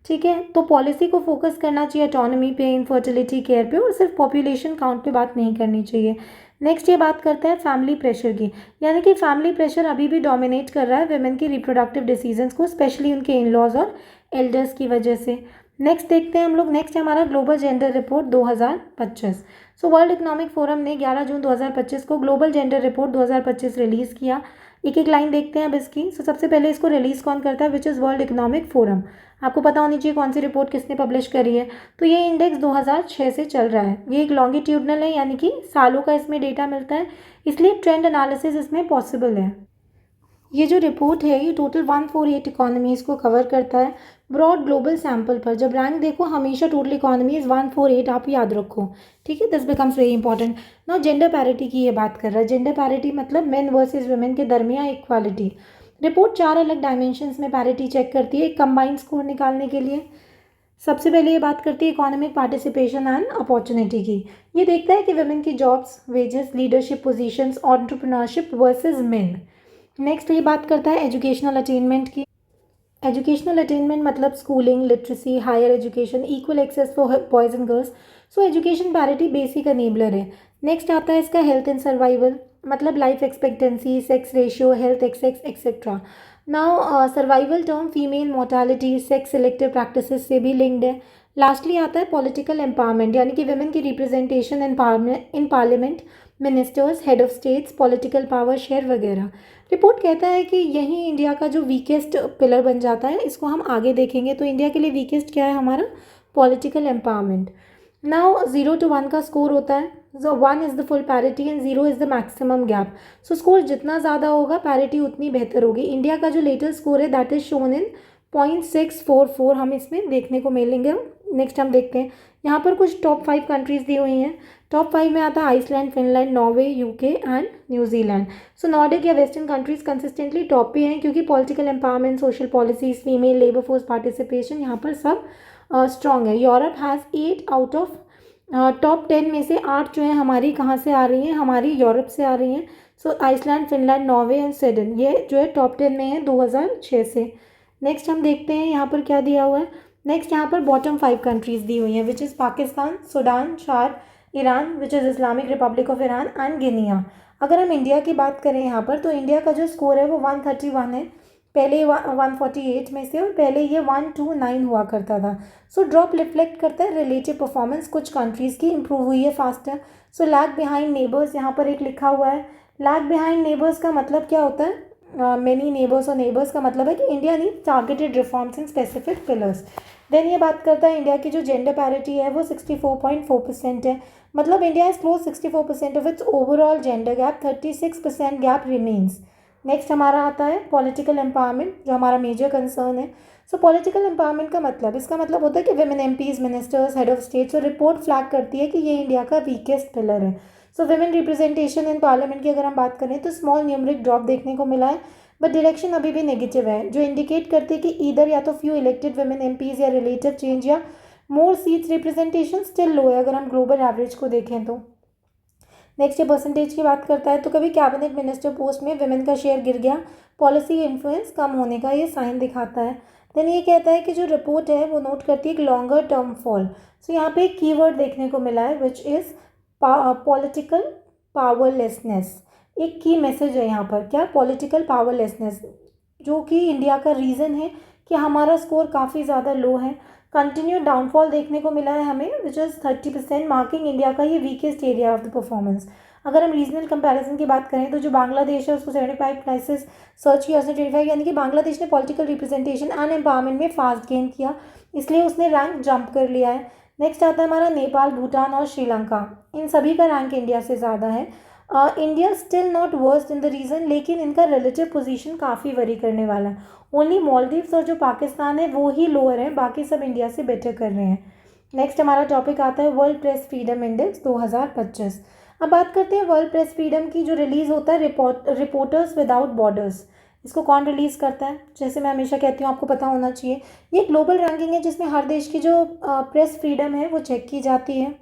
ठीक है, तो पॉलिसी को फोकस करना चाहिए ऑटोनॉमी पे, इनफर्टिलिटी केयर पे, और सिर्फ पॉपुलेशन काउंट पे बात नहीं करनी चाहिए। नेक्स्ट ये बात करता है फैमिली प्रेशर की, यानी कि फैमिली प्रेशर अभी भी डोमिनेट कर रहा है वुमेन की रिप्रोडक्टिव डिसीजंस को, स्पेशली उनके इन लॉज और एल्डर्स की वजह से। नेक्स्ट देखते हैं हम लोग, नेक्स्ट है हमारा global gender report 2025। So world economic forum ने 11 जून 2025 को ग्लोबल जेंडर रिपोर्ट 2025 रिलीज़ किया। एक एक लाइन देखते हैं अब इसकी। सो सबसे पहले इसको रिलीज़ कौन करता है? Which is world economic forum. आपको पता होनी चाहिए कौन सी रिपोर्ट किसने पब्लिश करी है। तो ये इंडेक्स 2006 से चल रहा है। ये एक लॉन्गिट्यूडनल है, यानी कि सालों का इसमें डेटा मिलता है, इसलिए ट्रेंड एनालिसिस इसमें पॉसिबल है। ये जो रिपोर्ट है ये टोटल 148 इकोनॉमीज़ को कवर करता है ब्रॉड ग्लोबल सैम्पल पर। जब रैंक देखो हमेशा टोटल इकोनॉमीज़ 148 आप याद रखो, ठीक है, दिस बिकम्स वेरी इंपॉर्टेंट। ना जेंडर पैरिटी की ये बात कर रहा है। जेंडर पैरिटी मतलब मेन वर्सेस वुमेन के दरमियान इक्वालिटी। रिपोर्ट 4 अलग डायमेंशंस में पैरिटी चेक करती है एक कंबाइंड स्कोर निकालने के लिए। सबसे पहले ये बात करती है इकोनॉमिक पार्टिसिपेशन एंड अपॉर्चुनिटी की। ये देखता है कि वुमेन की jobs, wages, leadership positions, entrepreneurship versus men. Next ये बात करता है एजुकेशनल अटेनमेंट की। एजुकेशनल अटेनमेंट मतलब schooling, literacy, higher education, equal access for boys and girls. So education parity basic enabler है। नेक्स्ट आता है इसका हेल्थ एंड सर्वाइवल, मतलब life expectancy, sex ratio, health access etcetera. Now survival term female mortality, sex selective practices से भी linked है। Lastly आता है पॉलिटिकल एम्पावरमेंट, यानी कि वुमेन की representation in parliament, ministers, head of states, political power share वगैरह। रिपोर्ट कहता है कि यही इंडिया का जो वीकेस्ट पिलर बन जाता है। इसको हम आगे देखेंगे। तो इंडिया के लिए वीकेस्ट क्या है हमारा? Political empowerment. नाउ 0 to 1 का स्कोर होता है, जो 1 is the full parity and 0 is the maximum gap. So score जितना ज़्यादा होगा पैरिटी उतनी बेहतर होगी। इंडिया का जो लेटेस्ट स्कोर है दैट इज़ शोन इन 0.644 हम इसमें देखने को मिलेंगे। नेक्स्ट हम देखते हैं, यहाँ पर कुछ टॉप 5 कंट्रीज़ दी हुई हैं। टॉप 5 में आता है Iceland, Finland, Norway, UK and New Zealand. So Nordic या वेस्टर्न कंट्रीज़ कंसिस्टेंटली टॉप पे हैं क्योंकि political empowerment, social policies, female labour force participation यहाँ पर सब स्ट्रॉन्ग है। Europe has 8 out of top 10 में से 8 जो है हमारी कहाँ से आ रही हैं, हमारी यूरोप से आ रही हैं। So Iceland, Finland, Norway and Sweden ये जो है टॉप 10 में है 2006 से। नेक्स्ट हम देखते हैं यहाँ पर क्या दिया हुआ है। नेक्स्ट यहाँ पर बॉटम 5 कंट्रीज़ दी हुई हैं which is Pakistan, Sudan, Chad, Iran which is Islamic Republic of Iran and Guinea. अगर हम इंडिया की बात करें यहाँ पर तो इंडिया का जो स्कोर है वो 131 है, पहले 148 में से, और पहले ये 129 हुआ करता था। सो ड्रॉप रिफ्लेक्ट करता है रिलेटिव परफॉर्मेंस, कुछ कंट्रीज़ की इंप्रूव हुई है फास्टर। सो लैग बिहाइंड नेबर्स यहाँ पर एक लिखा हुआ है। लैग बिहाइंड नेबर्स का मतलब क्या होता है, मेनी नेबर्स, और नेबर्स का मतलब है कि India need targeted reforms in specific pillars. Then ये बात करता है इंडिया की जो जेंडर पैरिटी है वो 64.4% है, मतलब India has close 64% of its overall gender gap, 36% gap remains. Next हमारा आता है पॉलिटिकल एम्पावरमेंट, जो हमारा मेजर कंसर्न है। सो पॉलिटिकल एम्पावरमेंट का मतलब, इसका मतलब होता है कि women MPs, ministers, head of state. So report flag करती है कि ये इंडिया का वीकेस्ट पिलर है। सो विमेन रिप्रेजेंटेशन इन पार्लियामेंट की अगर हम बात करें तो स्मॉल न्यूमरिक ड्रॉप देखने को मिला है, बट डायरेक्शन अभी भी नेगेटिव है, जो इंडिकेट करती है कि इधर या तो फ्यू इलेक्टेड विमेन एमपीज या रिलेटिव चेंज या मोर सीट्स रिप्रेजेंटेशन स्टिल लो है अगर हम ग्लोबल एवरेज को देखें तो। नेक्स्ट ये परसेंटेज की बात करता है तो कभी कैबिनेट मिनिस्टर पोस्ट में विमेन का शेयर गिर गया, पॉलिसी इन्फ्लुएंस कम होने का ये साइन दिखाता है। देन ये कहता है कि जो रिपोर्ट है वो नोट करती है एक लॉन्गर टर्म फॉल। सो यहाँ पे एक कीवर्ड देखने को मिला है विच इज़ पॉलिटिकल पावरलेसनेस। एक की मैसेज है यहाँ पर, क्या, पॉलिटिकल पावरलेसनेस, जो कि इंडिया का रीज़न है कि हमारा स्कोर काफ़ी ज़्यादा लो है। कंटिन्यू डाउनफॉल देखने को मिला है हमें विच इज़ 30%, मार्किंग इंडिया का ये weakest area of the performance. अगर हम रीजनल कंपैरिजन की बात करें तो जो बांग्लादेश है उसको 75 प्लेसेस सर्च किया उसने 25, यानी कि बांग्लादेश ने पॉलिटिकल रिप्रेजेंटेशन एंड एम्पावरमेंट में फास्ट गेन किया, इसलिए उसने रैंक जंप कर लिया है। नेक्स्ट आता है हमारा नेपाल, भूटान और श्रीलंका, इन सभी का रैंक इंडिया से ज़्यादा है। India still not worst in the region, लेकिन इनका रिलेटिव पोजीशन काफ़ी वरी करने वाला है। ओनली मालदीव्स और जो पाकिस्तान है वो ही लोअर है, बाकी सब इंडिया से बेटर कर रहे हैं। नेक्स्ट हमारा टॉपिक आता है वर्ल्ड प्रेस फ्रीडम इंडेक्स 2025। अब बात करते हैं वर्ल्ड प्रेस फ्रीडम की, जो रिलीज़ होता है रिपोर्टर्स विदाउट बॉर्डर्स। इसको कौन रिलीज़ करता है, जैसे मैं हमेशा कहती हूँ आपको पता होना चाहिए, ये ग्लोबल रैंकिंग है जिसमें हर देश की जो प्रेस फ्रीडम है वो चेक की जाती है।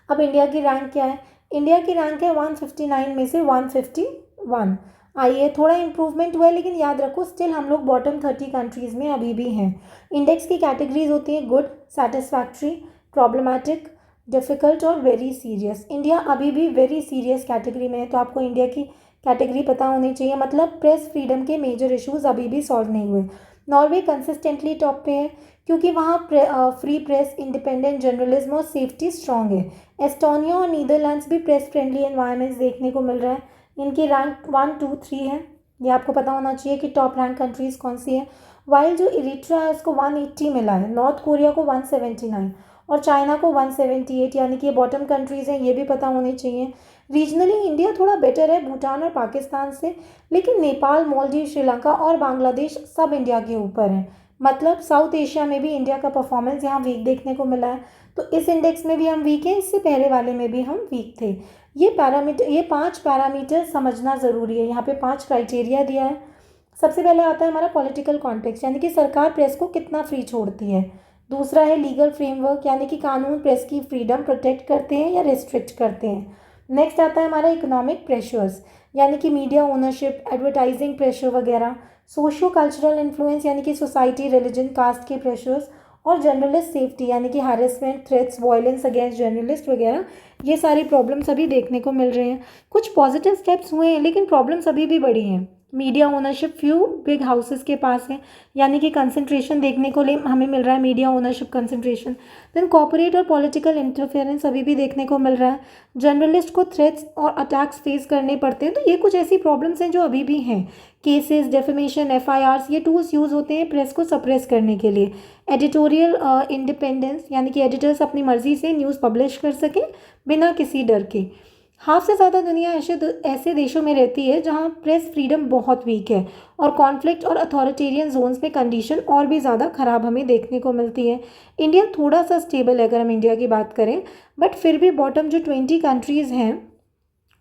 अब इंडिया की रैंक क्या है, इंडिया की रैंक है 159 में से 151। आइए थोड़ा इंप्रूवमेंट हुआ है, लेकिन याद रखो स्टिल हम लोग बॉटम 30 कंट्रीज़ में अभी भी हैं। इंडेक्स की कैटेगरीज होती हैं गुड, सेटिस्फैक्ट्री, प्रॉब्लमेटिक, डिफ़िकल्ट और वेरी सीरियस। इंडिया अभी भी वेरी सीरियस कैटेगरी में है, तो आपको इंडिया की कैटेगरी पता होनी चाहिए, मतलब प्रेस फ्रीडम के मेजर इश्यूज अभी भी सॉल्व नहीं हुए। नॉर्वे कंसिस्टेंटली टॉप पे है क्योंकि वहाँ फ्री प्रेस, इंडिपेंडेंट जर्नलिज्म और सेफ्टी स्ट्रॉन्ग है। एस्टोनिया और नीदरलैंड्स भी प्रेस फ्रेंडली एनवायरनमेंट्स देखने को मिल रहा है, इनकी रैंक 1, 2, 3 है। ये आपको पता होना चाहिए कि टॉप रैंक कंट्रीज़ कौन सी है। वाइल जो इरिट्रा है उसको 180 मिला है, नॉर्थ कोरिया को 179 और चाइना को 178, यानी कि ये बॉटम कंट्रीज़ हैं, ये भी पता होने चाहिए। रीजनली इंडिया थोड़ा बेटर है भूटान और पाकिस्तान से, लेकिन नेपाल, मालदीव, श्रीलंका और बांग्लादेश सब इंडिया के ऊपर हैं, मतलब साउथ एशिया में भी इंडिया का परफॉर्मेंस यहाँ वीक देखने को मिला है। तो इस इंडेक्स में भी हम वीक हैं, इससे पहले वाले में भी हम वीक थे। ये 5 पैरामीटर समझना ज़रूरी है। यहाँ पे 5 क्राइटेरिया दिया है। सबसे पहले आता है हमारा पॉलिटिकल कॉन्टेक्स्ट, यानी कि सरकार प्रेस को कितना फ्री छोड़ती है। दूसरा है लीगल फ्रेमवर्क, यानी कि कानून प्रेस की फ्रीडम प्रोटेक्ट करते हैं या रिस्ट्रिक्ट करते हैं। नेक्स्ट आता है हमारा इकोनॉमिक प्रेशर्स, यानी कि मीडिया ओनरशिप, एडवर्टाइजिंग प्रेशर वगैरह। सोशियो कल्चरल इन्फ्लुएंस, यानी कि सोसाइटी, रिलीजन, कास्ट के प्रेशर्स। और जर्नलिस्ट सेफ्टी, यानी कि harassment, threats, violence against journalist वगैरह, ये सारी प्रॉब्लम्स अभी देखने को मिल रहे हैं। कुछ पॉजिटिव स्टेप्स हुए हैं लेकिन प्रॉब्लम्स अभी भी बड़ी हैं। Media ownership few big houses के पास है, यानी कि कंसंट्रेशन देखने को हमें मिल रहा है, media ownership concentration. Then corporate और पॉलिटिकल इंटरफेरेंस अभी भी देखने को मिल रहा है। जर्नलिस्ट को थ्रेट्स और अटैक्स फेस करने पड़ते हैं। तो ये कुछ ऐसी प्रॉब्लम्स हैं जो अभी भी हैं। केसेस, डेफेमेशन, एफआईआर्स, ये टूल्स यूज़ होते हैं प्रेस को सप्रेस करने के लिए। एडिटोरियल इंडिपेंडेंस, यानी कि एडिटर्स अपनी मर्जी से न्यूज़ पब्लिश कर सकें बिना किसी डर के। हाफ से ज़्यादा दुनिया ऐसे देशों में रहती है जहाँ प्रेस फ्रीडम बहुत वीक है, और कॉन्फ्लिक्ट और अथॉरिटेरियन जोन्स में कंडीशन और भी ज़्यादा ख़राब हमें देखने को मिलती है। इंडिया थोड़ा सा स्टेबल है अगर हम इंडिया की बात करें, बट फिर भी बॉटम जो 20 कंट्रीज़ हैं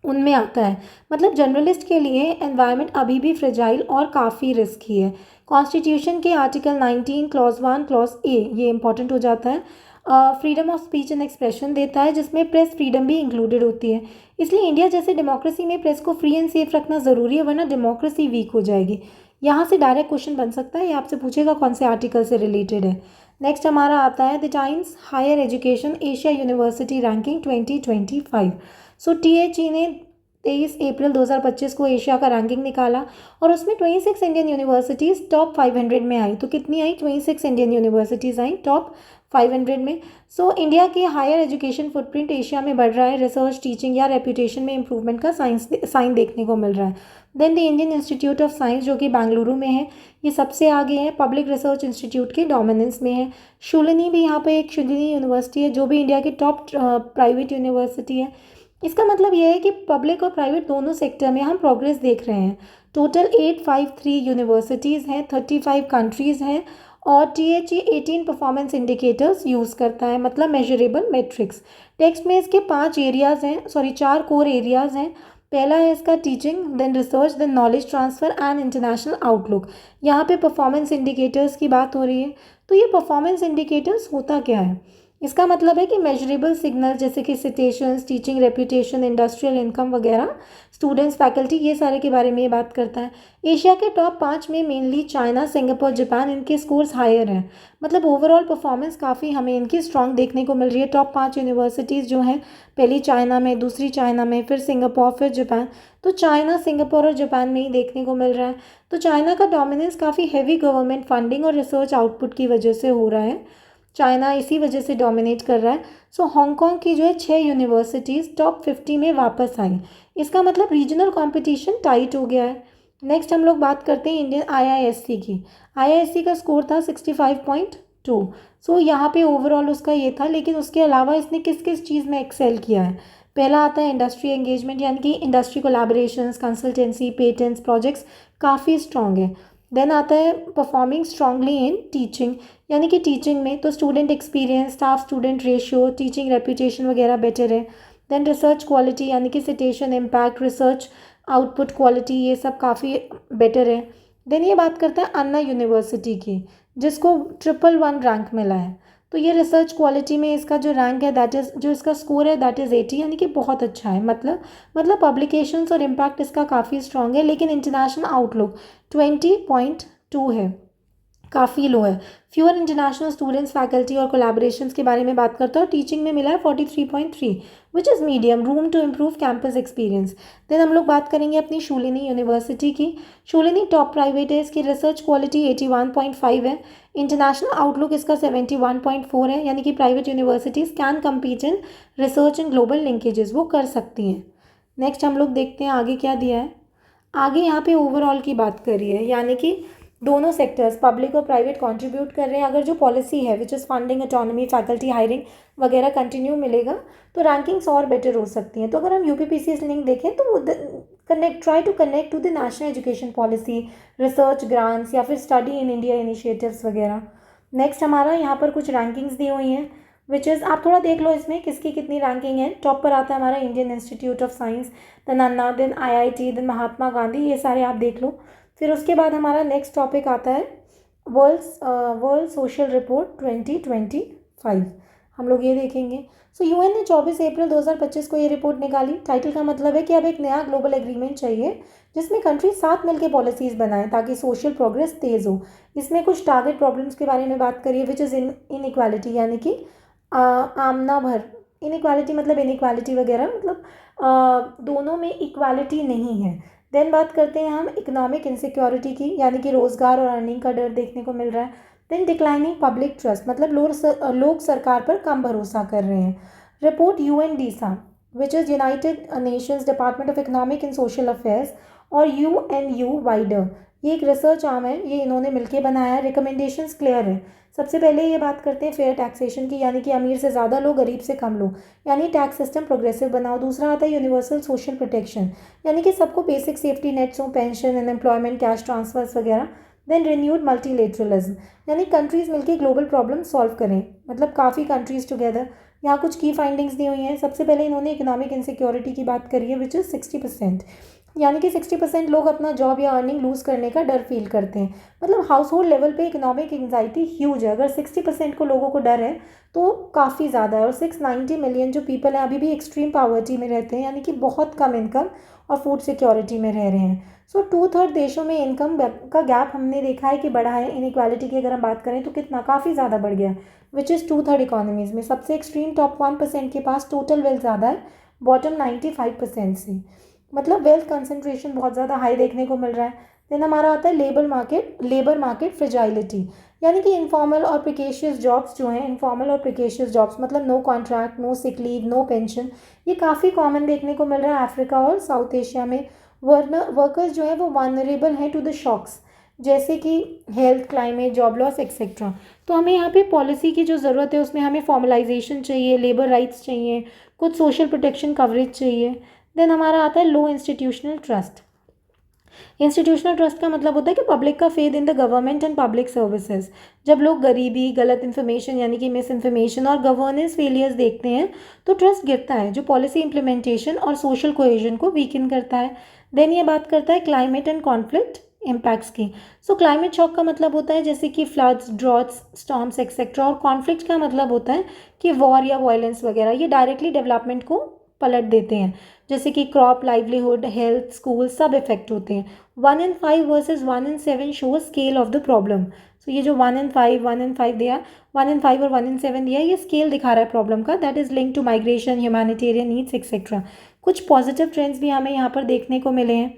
उनमें आता है। मतलब जर्नलिस्ट के लिए एनवायरनमेंट अभी भी फ्रेजाइल और काफ़ी रिस्की है। कॉन्स्टिट्यूशन के आर्टिकल 19 क्लॉज 1 क्लॉज ए, ये इंपॉर्टेंट हो जाता है, freedom of speech and expression देता है, जिसमें प्रेस फ्रीडम भी इंक्लूडेड होती है। इसलिए इंडिया जैसे डेमोक्रेसी में प्रेस को फ्री एंड सेफ रखना ज़रूरी है, वरना डेमोक्रेसी वीक हो जाएगी। यहाँ से डायरेक्ट क्वेश्चन बन सकता है, ये आपसे पूछेगा कौन से आर्टिकल से रिलेटेड है। नेक्स्ट हमारा आता है the Times Higher Education Asia University ranking 2025। So THE ने 23 अप्रैल 2025 को एशिया का रैंकिंग निकाला, और उसमें 26 इंडियन यूनिवर्सिटीज़ टॉप 500 में आई। तो कितनी आई? 26 इंडियन यूनिवर्सिटीज़ आई टॉप 500 में। सो इंडिया के हायर एजुकेशन फुटप्रिंट एशिया में बढ़ रहा है। रिसर्च, टीचिंग या रेपुटेशन में इंप्रूवमेंट का साइन देखने को मिल रहा है। Then the Indian Institute of Science, जो कि बेंगलुरु में है, ये सबसे आगे है, पब्लिक रिसर्च इंस्टीट्यूट के डोमिनेंस में है। शुलिनी भी यहाँ पे एक शुलिनी यूनिवर्सिटी है, जो भी इंडिया की टॉप प्राइवेट यूनिवर्सिटी है। इसका मतलब यह है कि पब्लिक और प्राइवेट दोनों सेक्टर में हम प्रोग्रेस देख रहे हैं। टोटल 853 यूनिवर्सिटीज़ हैं, 35 कंट्रीज़ हैं, और THE 18 परफॉर्मेंस इंडिकेटर्स यूज़ करता है, मतलब मेजरेबल मेट्रिक्स। टेक्स्ट में इसके 5 एरियाज़ हैं, सॉरी 4 कोर एरियाज़ हैं। पहला है इसका teaching, then research, then knowledge transfer and international outlook. यहाँ पे परफॉर्मेंस इंडिकेटर्स की बात हो रही है। तो ये परफॉर्मेंस इंडिकेटर्स होता क्या है? इसका मतलब है कि मेजरेबल सिग्नल जैसे कि सिटेशंस, टीचिंग रेपुटेशन, इंडस्ट्रियल इनकम वगैरह, स्टूडेंट्स, फैकल्टी, ये सारे के बारे में ये बात करता है। एशिया के टॉप 5 में मेनली चाइना, सिंगापुर, जापान, इनके स्कोर्स हायर हैं। मतलब ओवरऑल परफॉर्मेंस काफ़ी हमें इनकी स्ट्रॉन्ग देखने को मिल रही है। टॉप 5 यूनिवर्सिटीज़ जो हैं, पहली चाइना में, दूसरी चाइना में, फिर सिंगापुर, फिर जापान। तो चाइना, सिंगापुर और जापान में ही देखने को मिल रहा है। तो चाइना का डोमिनेंस काफ़ी हैवी गवर्नमेंट फंडिंग और रिसर्च आउटपुट की वजह से हो रहा है। चाइना इसी वजह से डोमिनेट कर रहा है। सो हांगकांग की जो है 6 यूनिवर्सिटीज़ टॉप 50 में वापस आई। इसका मतलब रीजनल कंपटीशन टाइट हो गया है। नेक्स्ट हम लोग बात करते हैं इंडियन IISc की। IISc का स्कोर था 65.2। सो यहाँ पे ओवरऑल उसका ये था, लेकिन उसके अलावा इसने किस किस चीज़ में एक्सेल किया है? पहला आता है इंडस्ट्री एंगेजमेंट, यानी कि industry collaborations, consultancy, patents, projects काफ़ी स्ट्रॉन्ग है। देन आता है परफॉर्मिंग स्ट्रांगली इन टीचिंग, यानी कि टीचिंग में तो student experience, staff student ratio, teaching reputation वगैरह बेटर है। देन रिसर्च क्वालिटी, यानी कि citation, impact, research output quality, ये सब काफ़ी बेटर है। देन ये बात करता है अन्ना यूनिवर्सिटी की, जिसको 111 रैंक मिला है। तो ये रिसर्च क्वालिटी में इसका जो रैंक है दैट इज़, जो इसका स्कोर है दैट इज़ 80, यानी कि बहुत अच्छा है। मतलब पब्लिकेशंस और इम्पैक्ट इसका काफ़ी स्ट्रॉन्ग है। लेकिन इंटरनेशनल आउटलुक 20.2 है, काफ़ी लो है। फ्यूअर इंटरनेशनल स्टूडेंट्स, फैकल्टी और कोलैबोरेशंस के बारे में बात करता है, और टीचिंग में मिला है 43.3, which is medium, room to improve campus experience. Then हम लोग बात करेंगे अपनी शुलिनी यूनिवर्सिटी की। शुलिनी टॉप प्राइवेट है, इसकी रिसर्च क्वालिटी 81.5 है, इंटरनेशनल आउटलुक इसका 71.4 है, यानी कि private universities can compete in research and global linkages, वो कर सकती हैं। नेक्स्ट हम लोग देखते हैं आगे क्या दिया है। आगे यहाँ पे ओवरऑल की बात करी है, यानी कि दोनों सेक्टर्स पब्लिक और प्राइवेट कंट्रीब्यूट कर रहे हैं। अगर जो पॉलिसी है which is funding, autonomy, faculty hiring वगैरह कंटिन्यू मिलेगा तो रैंकिंग्स और बेटर हो सकती हैं। तो अगर हम UPPCS लिंक देखें तो try to connect to the national education policy, research grants या फिर स्टडी इन इंडिया इनिशिएटिव्स वगैरह। नेक्स्ट हमारा यहाँ पर कुछ रैंकिंग्स दी हुई हैं, विच इज़ आप थोड़ा देख लो इसमें किसकी कितनी रैंकिंग है। टॉप पर आता है हमारा Indian Institute of Science, then Anna, then IIT, then Mahatma Gandhi, ये सारे आप देख लो। फिर उसके बाद हमारा नेक्स्ट टॉपिक आता है वर्ल्ड सोशल रिपोर्ट 2025, हम लोग ये देखेंगे। सो UN ने 24 अप्रैल 2025 को ये रिपोर्ट निकाली। टाइटल का मतलब है कि अब एक नया ग्लोबल एग्रीमेंट चाहिए जिसमें कंट्री साथ मिलकर पॉलिसीज़ बनाएं ताकि सोशल प्रोग्रेस तेज़ हो। इसमें कुछ टारगेट प्रॉब्लम्स के बारे में बात करिए, विच इज़ इनइक्वालिटी, यानी कि आमना भर, इनइक्वालिटी मतलब इनइक्वालिटी वगैरह, मतलब दोनों में इक्वालिटी नहीं है। देन बात करते हैं हम इकोनॉमिक इनसिक्योरिटी की, यानी कि रोज़गार और अर्निंग का डर देखने को मिल रहा है। देन डिक्लाइनिंग पब्लिक ट्रस्ट, मतलब लोग सरकार पर कम भरोसा कर रहे हैं। Report UNDESA, which is United Nations Department of Economic and Social Affairs, और यूएनयू वाइडर, ये एक रिसर्च आर्म है, ये इन्होंने मिलकर बनाया है। रिकमेंडेशंस क्लियर है। सबसे पहले ये बात करते हैं फेयर टैक्सेशन की, यानी कि अमीर से ज़्यादा लो, गरीब से कम लो, यानी टैक्स सिस्टम प्रोग्रेसिव बनाओ। दूसरा आता है यूनिवर्सल सोशल प्रोटेक्शन, यानी कि सबको बेसिक सेफ्टी नेट्स हो, पेंशन, अनएम्प्लॉयमेंट, कैश ट्रांसफर्स वगैरह। देन रिन्यूड मल्टीलेटरलिज्म, यानी कंट्रीज मिलकर ग्लोबल प्रॉब्लम सॉल्व करें, मतलब काफ़ी कंट्रीज टुगेदर। यहाँ कुछ की फाइंडिंग्स दी हुई हैं। सबसे पहले इन्होंने इकोनॉमिक इनसिक्योरिटी की बात करी है, विच इज़ 60%, यानी कि 60% लोग अपना जॉब या अर्निंग लूज़ करने का डर फील करते हैं। मतलब हाउस होल्ड लेवल पे इकोनॉमिक एंग्जाइटी ह्यूज है। अगर 60% को लोगों को डर है तो काफ़ी ज़्यादा है। और 690 मिलियन जो पीपल हैं अभी भी एक्सट्रीम पॉवर्टी में रहते हैं, यानी कि बहुत कम इनकम और फूड सिक्योरिटी में रह रहे हैं। सो 2/3 देशों में इनकम का गैप हमने देखा है कि बढ़ा है। इनइक्वालिटी की अगर हम बात करें तो कितना, काफ़ी ज़्यादा बढ़ गया है, विच इज़ 2/3 इकोनॉमीज़ में। सबसे एक्सट्रीम टॉप 1% के पास टोटल वेल्थ ज़्यादा है, बॉटम 95% से। मतलब वेल्थ कंसंट्रेशन बहुत ज़्यादा हाई देखने को मिल रहा है। देन हमारा आता है लेबर मार्केट फ्रेजाइलिटी, यानी कि इनफॉर्मल और प्रिकेशियस जॉब्स जो हैं, इनफॉर्मल और प्रिकेशियस जॉब्स मतलब no contract, no sick leave, no pension, ये काफ़ी कॉमन देखने को मिल रहा है अफ्रीका और साउथ एशिया में। वर्कर्स जो हैं वो वनरेबल हैं टू द शॉक्स, जैसे कि health, climate, job loss etcetera. तो हमें यहाँ पे पॉलिसी की जो ज़रूरत है उसमें हमें फॉर्मलाइजेशन चाहिए, लेबर राइट्स चाहिए, कुछ सोशल प्रोटेक्शन कवरेज चाहिए। देन हमारा आता है लो इंस्टीट्यूशनल ट्रस्ट। इंस्टीट्यूशनल ट्रस्ट का मतलब होता है कि पब्लिक का faith in the government and public services. जब लोग गरीबी, गलत इन्फॉर्मेशन यानी कि मिस इन्फॉर्मेशन और गवर्नेंस फेलियर्स देखते हैं तो ट्रस्ट गिरता है, जो पॉलिसी इंप्लीमेंटेशन और सोशल कोहेजन को वीकन करता है। देन ये बात करता है क्लाइमेट एंड कॉन्फ्लिक्ट इम्पैक्ट्स की। सो क्लाइमेट शॉक का मतलब होता है जैसे कि फ्लड्स, ड्रॉट्स, स्टॉर्म्स एक्सेट्रा। और कॉन्फ्लिक्ट का मतलब होता है कि वॉर या वायलेंस वगैरह, ये डायरेक्टली डेवलपमेंट को पलट देते हैं, जैसे कि क्रॉप, लाइवलीहुड, हेल्थ, स्कूल सब इफेक्ट होते हैं। 1 in 5 versus 1 in 7 show scale of the problem. So ये जो 1 in 5 दिया, 1 in 5 और 1 in 7 दिया, ये स्केल दिखा रहा है प्रॉब्लम का। That is link to migration, humanitarian needs etcetera. कुछ पॉजिटिव ट्रेंड्स भी हमें यहाँ पर देखने को मिले हैं,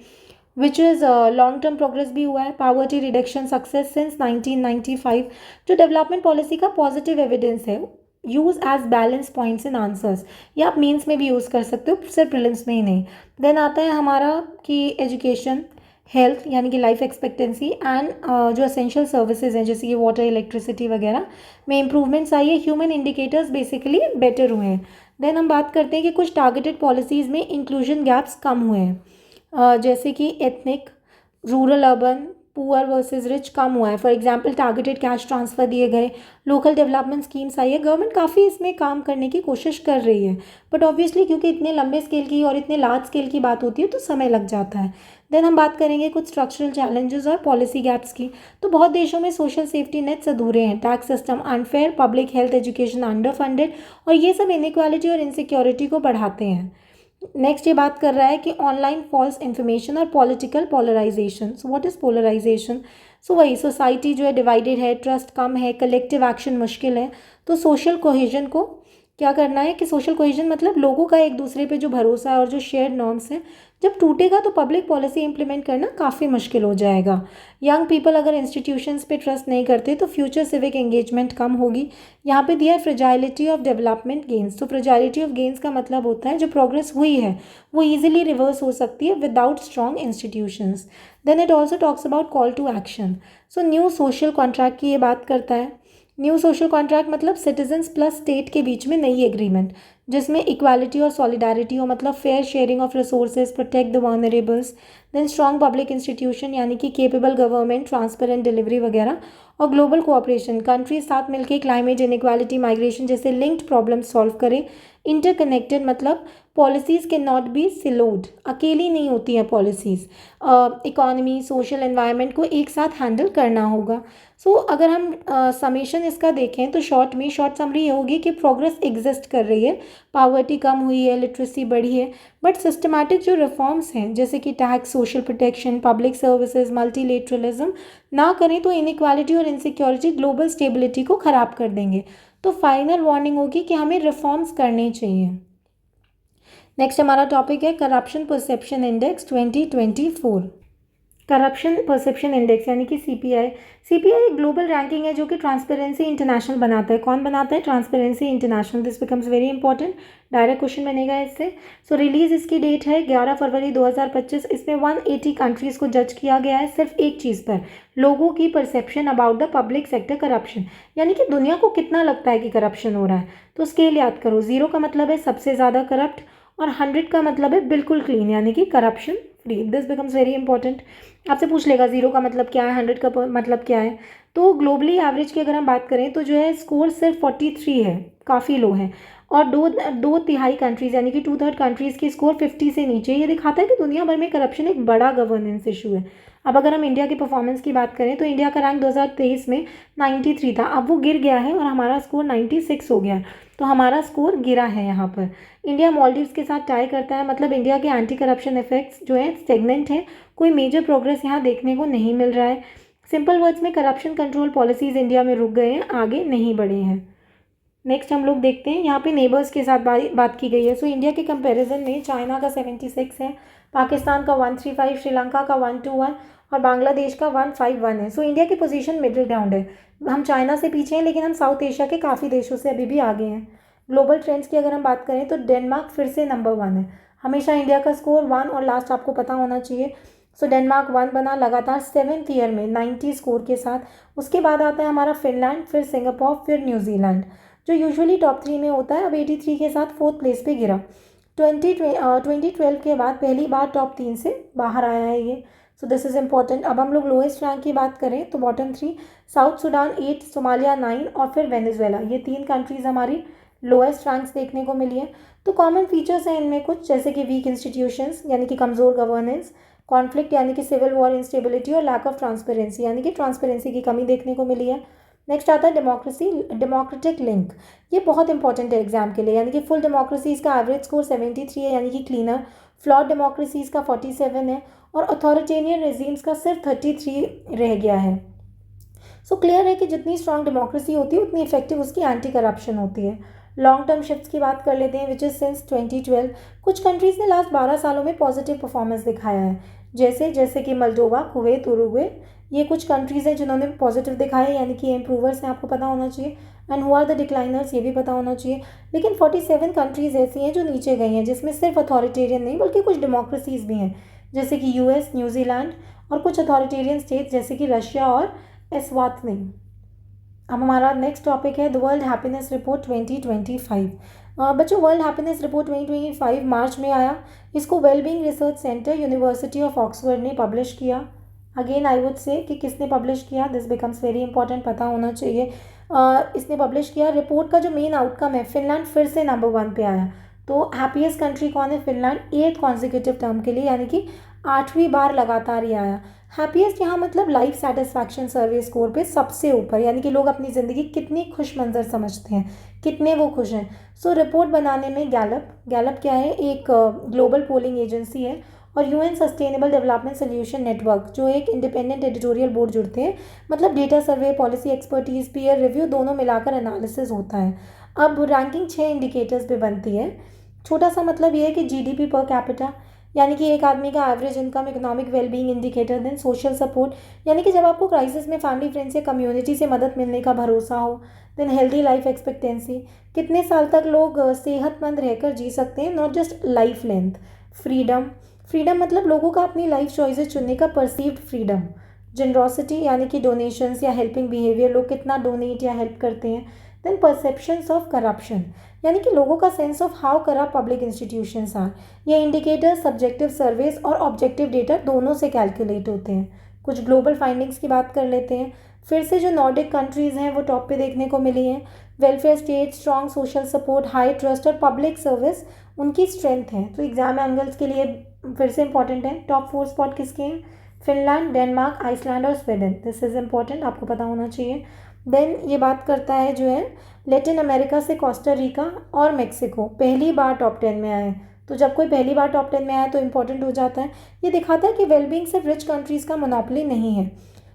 which is long term progress भी हुआ है। पावर्टी रिडक्शन सक्सेस सिंस 1995, जो डेवलपमेंट पॉलिसी का पॉजिटिव एविडेंस है। Use as balance points in answers, ये आप मीन्स में भी यूज़ कर सकते हो, सिर्फ प्रीलिम्स में ही नहीं। देन आता है हमारा कि एजुकेशन, हेल्थ यानी कि लाइफ एक्सपेक्टेंसी एंड जो एसेंशियल सर्विसेज हैं जैसे कि वाटर, इलेक्ट्रिसिटी वगैरह में इंप्रूवमेंट्स आई है। ह्यूमन इंडिकेटर्स बेसिकली बेटर हुए हैं। देन हम बात करते हैं कि कुछ टारगेटेड पॉलिसीज़ में इंक्लूजन गैप्स कम हुए हैं, जैसे कि ethnic, rural, urban, poor versus rich कम हुआ है। For example targeted cash transfer दिए गए, लोकल डेवलपमेंट स्कीम्स आई है। गवर्नमेंट काफ़ी इसमें काम करने की कोशिश कर रही है, बट ऑब्वियसली क्योंकि इतने लंबे स्केल की और इतने लार्ज स्केल की बात होती है तो समय लग जाता है। देन हम बात करेंगे कुछ स्ट्रक्चरल चैलेंजेस और पॉलिसी गैप्स की। तो बहुत देशों में सोशल सेफ्टी नेट्स अधूरे हैं, tax system unfair, public health education under funded, और ये सब इनइक्वालिटी और इनसिक्योरिटी को बढ़ाते हैं। नेक्स्ट ये बात कर रहा है कि ऑनलाइन फॉल्स इन्फॉर्मेशन और political polarisation. So what is polarisation? So वही सोसाइटी जो है डिवाइडेड है, ट्रस्ट कम है, कलेक्टिव एक्शन मुश्किल है। तो सोशल कोहेजन को क्या करना है कि सोशल कोहेजन मतलब लोगों का एक दूसरे पे जो भरोसा है और जो शेयर्ड नॉर्म्स हैं, जब टूटेगा तो पब्लिक पॉलिसी इंप्लीमेंट करना काफ़ी मुश्किल हो जाएगा। यंग पीपल अगर इंस्टीट्यूशंस पे ट्रस्ट नहीं करते तो फ्यूचर सिविक एंगेजमेंट कम होगी। यहाँ पे दिया है फ्रेजाइलिटी ऑफ डेवलपमेंट गेन्स। तो फ्रेजाइलिटी ऑफ गेन्स का मतलब होता है जो प्रोग्रेस हुई है वो ईजिली रिवर्स हो सकती है without strong institutions. Then it also talks about call to action. So new social contract की ये बात करता है। न्यू सोशल कॉन्ट्रैक्ट मतलब सिटीजन्स प्लस स्टेट के बीच में नई एग्रीमेंट जिसमें इक्वालिटी और सॉलिडारिटी हो, मतलब fair sharing of resources, protect the vulnerables. Then strong public institution यानी कि केपेबल गवर्नमेंट, ट्रांसपेरेंट डिलीवरी वगैरह, और ग्लोबल कोऑपरेशन, कंट्रीज साथ मिलकर क्लाइमेट, इनइक्वालिटी, माइग्रेशन जैसे लिंक्ड प्रॉब्लम सॉल्व करें। इंटरकनेक्टेड मतलब policies can not be Sillod, अकेली नहीं होती हैं पॉलिसीज़, इकोनॉमी, सोशल, एनवायरनमेंट को एक साथ हैंडल करना होगा। सो अगर हम समेशन इसका देखें तो शॉर्ट समरी ये होगी कि प्रोग्रेस एग्जिस्ट कर रही है, पावर्टी कम हुई है, लिटरेसी बढ़ी है, बट सिस्टमैटिक जो रिफॉर्म्स हैं जैसे कि tax, social protection, public services, multilateralism ना करें तो इनइक्वालिटी और इनसिक्योरिटी ग्लोबल स्टेबिलिटी को ख़राब कर देंगे। तो फाइनल वार्निंग होगी कि हमें रिफॉर्म्स करने चाहिए। नेक्स्ट हमारा टॉपिक है corruption perception index 2024। Corruption perception index यानी कि सीपीआई। सीपीआई एक ग्लोबल रैंकिंग है जो कि ट्रांसपेरेंसी इंटरनेशनल बनाता है। कौन बनाता है? Transparency international. This becomes very important, direct question बनेगा इससे। सो रिलीज इसकी डेट है 11 फरवरी 2025। इसमें 180 कंट्रीज़ को जज किया गया है सिर्फ एक चीज़ पर, लोगों की perception about the public sector corruption, यानी कि दुनिया को कितना लगता है कि करप्शन हो रहा है। तो स्केल याद करो, 0 का मतलब है सबसे ज़्यादा करप्ट और 100 का मतलब है बिल्कुल क्लीन यानी कि corruption free. This becomes very important. आपसे पूछ लेगा 0 का मतलब क्या है, 100 का मतलब क्या है। तो ग्लोबली एवरेज की अगर हम बात करें तो जो है स्कोर सिर्फ 43 है, काफ़ी लो है। और दो तिहाई कंट्रीज़ यानी कि 2/3 कंट्रीज़ की स्कोर 50 से नीचे। ये दिखाता है कि दुनिया भर में करप्शन एक बड़ा गवर्नेंस इशू है। अब अगर हम इंडिया की परफॉर्मेंस की बात करें तो इंडिया का रैंक 2023 में 93 था, अब वो गिर गया है और हमारा स्कोर 96 हो गया है। तो हमारा स्कोर गिरा है यहाँ पर। इंडिया मालदीव्स के साथ टाई करता है, मतलब इंडिया के एंटी करप्शन इफेक्ट्स जो है स्टेगनेंट है, कोई मेजर प्रोग्रेस यहाँ देखने को नहीं मिल रहा है। सिंपल वर्ड्स में करप्शन कंट्रोल पॉलिसीज़ इंडिया में रुक गए हैं, आगे नहीं बढ़े हैं। नेक्स्ट हम लोग देखते हैं, यहाँ पे नेबर्स के साथ बात की गई है। सो इंडिया के कंपैरिजन में चाइना का 76 है, पाकिस्तान का 135, श्रीलंका का 121 और बांग्लादेश का 151 है। सो इंडिया की पोजीशन मिडिल ग्राउंड है। हम चाइना से पीछे हैं लेकिन हम साउथ एशिया के काफ़ी देशों से अभी भी आगे हैं। ग्लोबल ट्रेंड्स की अगर हम बात करें तो डेनमार्क फिर से नंबर 1 है। हमेशा इंडिया का स्कोर 1 और लास्ट आपको पता होना चाहिए। सो डेनमार्क 1 बना लगातार 7th ईयर में 90 स्कोर के साथ। उसके बाद आता है हमारा फिनलैंड, फिर सिंगापुर, फिर न्यूजीलैंड जो यूजुअली टॉप 3 में होता है। अब 83 के साथ 4th प्लेस पे गिरा। 2012 के बाद पहली बार टॉप 3 से बाहर आया है ये। So this is important. अब हम लोग लोएस्ट रैंक की बात करें तो बॉटम 3 साउथ सूडान 8, सोमालिया 9 और फिर वेनेजुएला, ये 3 कंट्रीज़ हमारी लोएस्ट रैंक्स देखने को मिली है। तो कॉमन फीचर्स हैं इनमें कुछ, जैसे कि वीक इंस्टीट्यूशंस यानी कि कमज़ोर गवर्नेंस, कॉन्फ्लिक्ट यानी कि सिविल वॉर, इंस्टेबिलिटी और लैक ऑफ ट्रांसपेरेंसी यानी कि ट्रांसपेरेंसी की कमी देखने को मिली है। नेक्स्ट आता है डेमोक्रेसी, डेमोक्रेटिक लिंक। ये बहुत इंपॉर्टेंट है एग्जाम के लिए, यानी कि फुल डेमोक्रेसीज़ का एवरेज स्कोर 73 है यानी कि क्लीनर, फ्लॉड डेमोक्रेसीज़ का 47 है और अथॉरिटेरियन रेजीम्स का सिर्फ 33 रह गया है। सो क्लियर है कि जितनी स्ट्रांग डेमोक्रेसी होती है उतनी इफेक्टिव उसकी एंटी करप्शन होती है। लॉन्ग टर्म शिफ्ट्स की बात कर लेते हैं, विच इज़ सिंस 2012। कुछ कंट्रीज़ ने लास्ट 12 सालों में पॉजिटिव परफॉर्मेंस दिखाया है, जैसे कि मोल्डोवा, कुवैत, उरुग्वे। ये कुछ कंट्रीज़ हैं जिन्होंने पॉजिटिव दिखाया है, यानी कि इम्प्रूवर्स हैं, आपको पता होना चाहिए। And who are the decliners, ये भी पता होना चाहिए। लेकिन 47 कंट्रीज़ ऐसी हैं जो नीचे गई हैं, जिसमें सिर्फ अथॉरिटेरियन नहीं बल्कि कुछ डेमोक्रेसीज़ भी हैं, जैसे कि यूएस, न्यूजीलैंड और कुछ अथॉरिटेरियन स्टेट्स जैसे कि रशिया और एस्वातिनी। अब हमारा नेक्स्ट टॉपिक है द वर्ल्ड हैप्पीनेस रिपोर्ट 2025। बच्चों, वर्ल्ड हैप्पीनेस रिपोर्ट 2025 मार्च में आया। इसको wellbeing research centre, university of Oxford ने पब्लिश किया। अगेन आई वुड से कि किसने पब्लिश किया, दिस बिकम्स वेरी इंपॉर्टेंट, पता होना चाहिए। इसने पब्लिश किया। रिपोर्ट का जो मेन आउटकम है, फिनलैंड फिर से नंबर 1 पे आया। तो हैप्पीएस्ट कंट्री कौन है? फिनलैंड, 8th कॉन्जिक्यूटिव टर्म के लिए, यानी कि 8वीं बार लगातार ही आया। हैप्पीएस्ट यहाँ मतलब लाइफ सेटिस्फैक्शन सर्वे स्कोर पे सबसे ऊपर, यानी कि लोग अपनी ज़िंदगी कितनी खुश मंजर समझते हैं, कितने वो खुश हैं। सो रिपोर्ट बनाने में गैलप क्या है? एक ग्लोबल पोलिंग एजेंसी है और UN sustainable development solution network जो एक इंडिपेंडेंट एडिटोरियल बोर्ड जुड़ते हैं, मतलब डेटा सर्वे, पॉलिसी एक्सपर्टीज, पीयर रिव्यू दोनों मिलाकर एनालिसिस होता है। अब रैंकिंग 6 इंडिकेटर्स पे बनती है। छोटा सा मतलब ये है कि जीडीपी पर कैपिटा, यानी कि एक आदमी का average income, economic wellbeing indicator, then social support, यानी कि जब आपको क्राइसिस में फैमिली, फ्रेंड्स या कम्युनिटी से मदद मिलने का भरोसा हो, देन हेल्दी लाइफ एक्सपेक्टेंसी, कितने साल तक लोग सेहतमंद रहकर जी सकते हैं, not just life length. Freedom मतलब लोगों का अपनी लाइफ चॉइसेस चुनने का परसीव्ड फ्रीडम। जनरोसिटी यानी कि डोनेशंस या हेल्पिंग बिहेवियर, लोग कितना डोनेट या हेल्प करते हैं। देन परसेप्शंस ऑफ करप्शन, यानी कि लोगों का sense of how corrupt public institutions are. ये इंडिकेटर सब्जेक्टिव सर्वेस और ऑब्जेक्टिव डेटा दोनों से कैलकुलेट होते हैं। कुछ ग्लोबल फाइंडिंग्स की बात कर लेते हैं। फिर से जो नॉर्डिक कंट्रीज़ हैं वो टॉप पे देखने को मिली हैं। Welfare state, strong social support, high trust और पब्लिक सर्विस उनकी स्ट्रेंथ है। तो एग्जाम एंगल्स के लिए फिर से इंपॉर्टेंट है। टॉप 4 स्पॉट किसके हैं? फिनलैंड, डेनमार्क, आइसलैंड और स्वीडन। दिस इज़ इंपॉर्टेंट, आपको पता होना चाहिए। देन ये बात करता है जो है लैटिन अमेरिका से कोस्टा रिका और मेक्सिको पहली बार टॉप 10 में आए। तो जब कोई पहली बार टॉप 10 में आया तो इंपॉर्टेंट हो जाता है। ये दिखाता है कि वेलबींग सिर्फ रिच कंट्रीज़ का मोनोपोली नहीं है।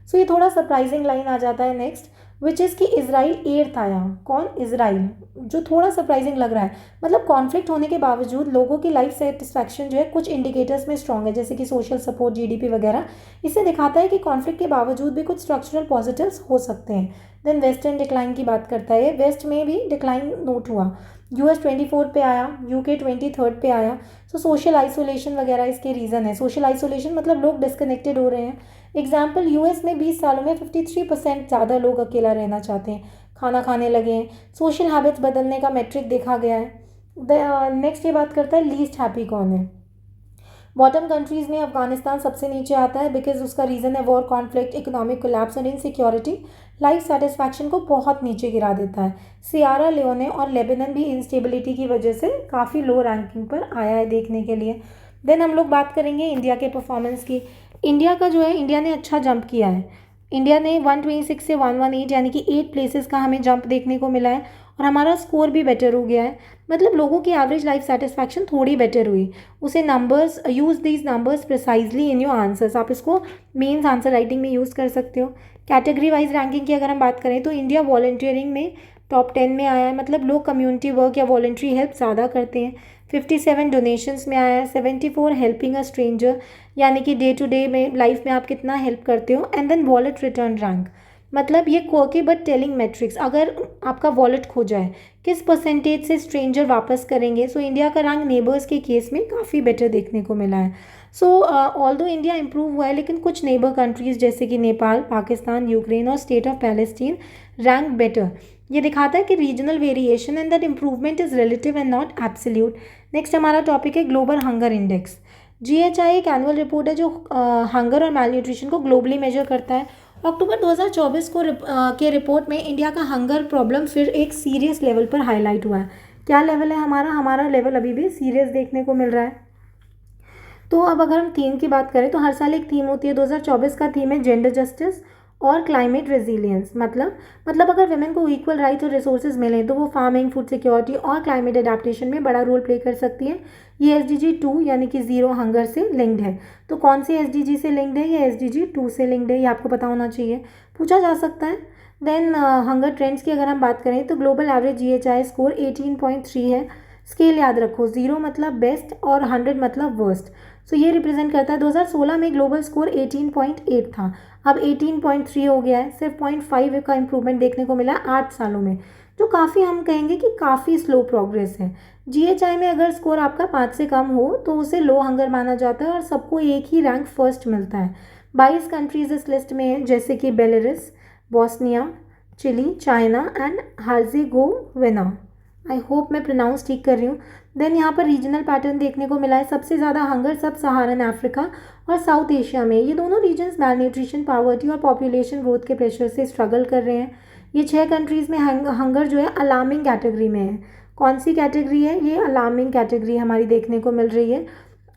सो ये थोड़ा सरप्राइजिंग लाइन आ जाता है। नेक्स्ट, विच इज़ कि इसराइल 8th आया। कौन? इसराइल, जो थोड़ा सरप्राइजिंग लग रहा है। मतलब कॉन्फ्लिक्ट होने के बावजूद लोगों की लाइफ सेटिस्फैक्शन जो है कुछ इंडिकेटर्स में स्ट्रॉन्ग है, जैसे कि सोशल सपोर्ट, जीडीपी वगैरह। इससे दिखाता है कि कॉन्फ्लिक्ट के बावजूद भी कुछ स्ट्रक्चरल पॉजिटिव्स हो सकते हैं। देन वेस्टर्न डिक्लाइन की बात करता है, वेस्ट में भी डिक्लाइन नोट हुआ। यूएस 24 पे आया, यूके 23rd पे आया। सो सोशल आइसोलेशन वगैरह इसके रीज़न है। सोशल आइसोलेशन मतलब लोग डिस्कनेक्टेड हो रहे हैं। एग्जाम्पल, यूएस में 20 सालों में 53% ज़्यादा लोग अकेला रहना चाहते हैं, खाना खाने लगे हैं। सोशल हैबिट्स बदलने का मेट्रिक देखा गया है। नेक्स्ट ये बात करता है लीस्ट हैप्पी कौन है। बॉटम कंट्रीज़ में अफगानिस्तान सबसे नीचे आता है, बिकॉज उसका रीज़न है वॉर, कॉन्फ्लिक्ट, इकोनॉमिक कोलैप्स और इनसिक्योरिटी लाइफ सेटिस्फैक्शन को बहुत नीचे गिरा देता है। सियारा लियोने और लेबनान भी इंस्टेबिलिटी की वजह से काफ़ी लो रैंकिंग पर आया है देखने के लिए। देन हम लोग बात करेंगे इंडिया के परफॉर्मेंस की। इंडिया का जो है, इंडिया ने अच्छा जंप किया है। इंडिया ने 126 से 118 यानी कि 8 प्लेसेस का हमें जंप देखने को मिला है, और हमारा स्कोर भी बेटर हो गया है। मतलब लोगों की एवरेज लाइफ सेटिस्फैक्शन थोड़ी बेटर हुई। उसे numbers, use these numbers precisely in your answers. आप इसको मेंस आंसर राइटिंग में यूज़ कर सकते हो। कैटेगरी वाइज रैंकिंग की अगर हम बात करें तो इंडिया वॉलंटियरिंग में टॉप 10 में आया है। मतलब लोग कम्युनिटी वर्क या वॉलंट्री हेल्प ज़्यादा करते हैं। 57 डोनेशंस में आया है। 74 हेल्पिंग अ स्ट्रेंजर, यानी कि डे टू डे में लाइफ में आप कितना हेल्प करते हो। And then wallet return rank, मतलब ये क्वर्की बट टेलिंग मैट्रिक्स। अगर आपका वॉलेट खो जाए, किस परसेंटेज से स्ट्रेंजर वापस करेंगे। सो इंडिया का रैंक नेबर्स के केस में काफ़ी बेटर देखने को मिला है। सो ऑल्दो इंडिया इंप्रूव हुआ है, लेकिन कुछ नेबर कंट्रीज़ जैसे कि नेपाल, पाकिस्तान, यूक्रेन और state of Palestine rank better. ये दिखाता है कि regional variation and that improvement is relative and not absolute. Next हमारा टॉपिक है ग्लोबल हंगर इंडेक्स। जीएचआई एक एनुअल रिपोर्ट है जो हंगर और मैल न्यूट्रिशन को ग्लोबली मेजर करता है। अक्टूबर 2024 को के रिपोर्ट में इंडिया का हंगर प्रॉब्लम फिर एक सीरियस लेवल पर हाईलाइट हुआ है। क्या लेवल है हमारा? हमारा लेवल अभी भी सीरियस देखने को मिल रहा है। तो अब अगर हम थीम की बात करें तो हर साल एक थीम होती है। 2024 का थीम है जेंडर जस्टिस और क्लाइमेट रेजिलियंस। मतलब अगर वुमेन को इक्वल राइट्स और रिसोर्सेज मिलें तो वो फार्मिंग, फूड सिक्योरिटी और क्लाइमेट अडेप्टेशन में बड़ा रोल प्ले कर सकती है। ये एसडीजी 2 यानी कि ज़ीरो हंगर से लिंक्ड है। तो कौन से एसडीजी से लिंक्ड है? ये एसडीजी 2 से लिंक्ड है, ये आपको पता होना चाहिए, पूछा जा सकता है। देन हंगर ट्रेंड्स की अगर हम बात करें तो ग्लोबल एवरेज जीएचआई स्कोर 18.3 है। स्केल याद रखो, 0 मतलब बेस्ट और 100 मतलब वर्स्ट। सो ये रिप्रेजेंट करता है 2016 में ग्लोबल स्कोर 18.8 था, अब 18.3 हो गया है। सिर्फ 0.5 का इंप्रूवमेंट देखने को मिला है 8 सालों में, जो काफ़ी, हम कहेंगे कि काफ़ी स्लो प्रोग्रेस है। जीएचआई में अगर स्कोर आपका 5 से कम हो तो उसे लो हंगर माना जाता है और सबको एक ही रैंक फर्स्ट मिलता है। 22 कंट्रीज इस लिस्ट में हैं, जैसे कि Belarus, Bosnia, Chile, China and Herzegovina. I hope मैं प्रोनाउंस ठीक कर रही हूँ। देन यहाँ पर रीजनल पैटर्न देखने को मिला है। सबसे ज़्यादा हंगर सब सहारन अफ्रीका और साउथ एशिया में। ये दोनों रीजन्स मैल न्यूट्रिशन, पावर्टी और पॉपुलेशन ग्रोथ के प्रेशर से स्ट्रगल कर रहे हैं। ये 6 कंट्रीज़ में हंगर जो है अलार्मिंग कैटेगरी में है। कौन सी कैटेगरी है? ये अलार्मिंग कैटेगरी हमारी देखने को मिल रही है।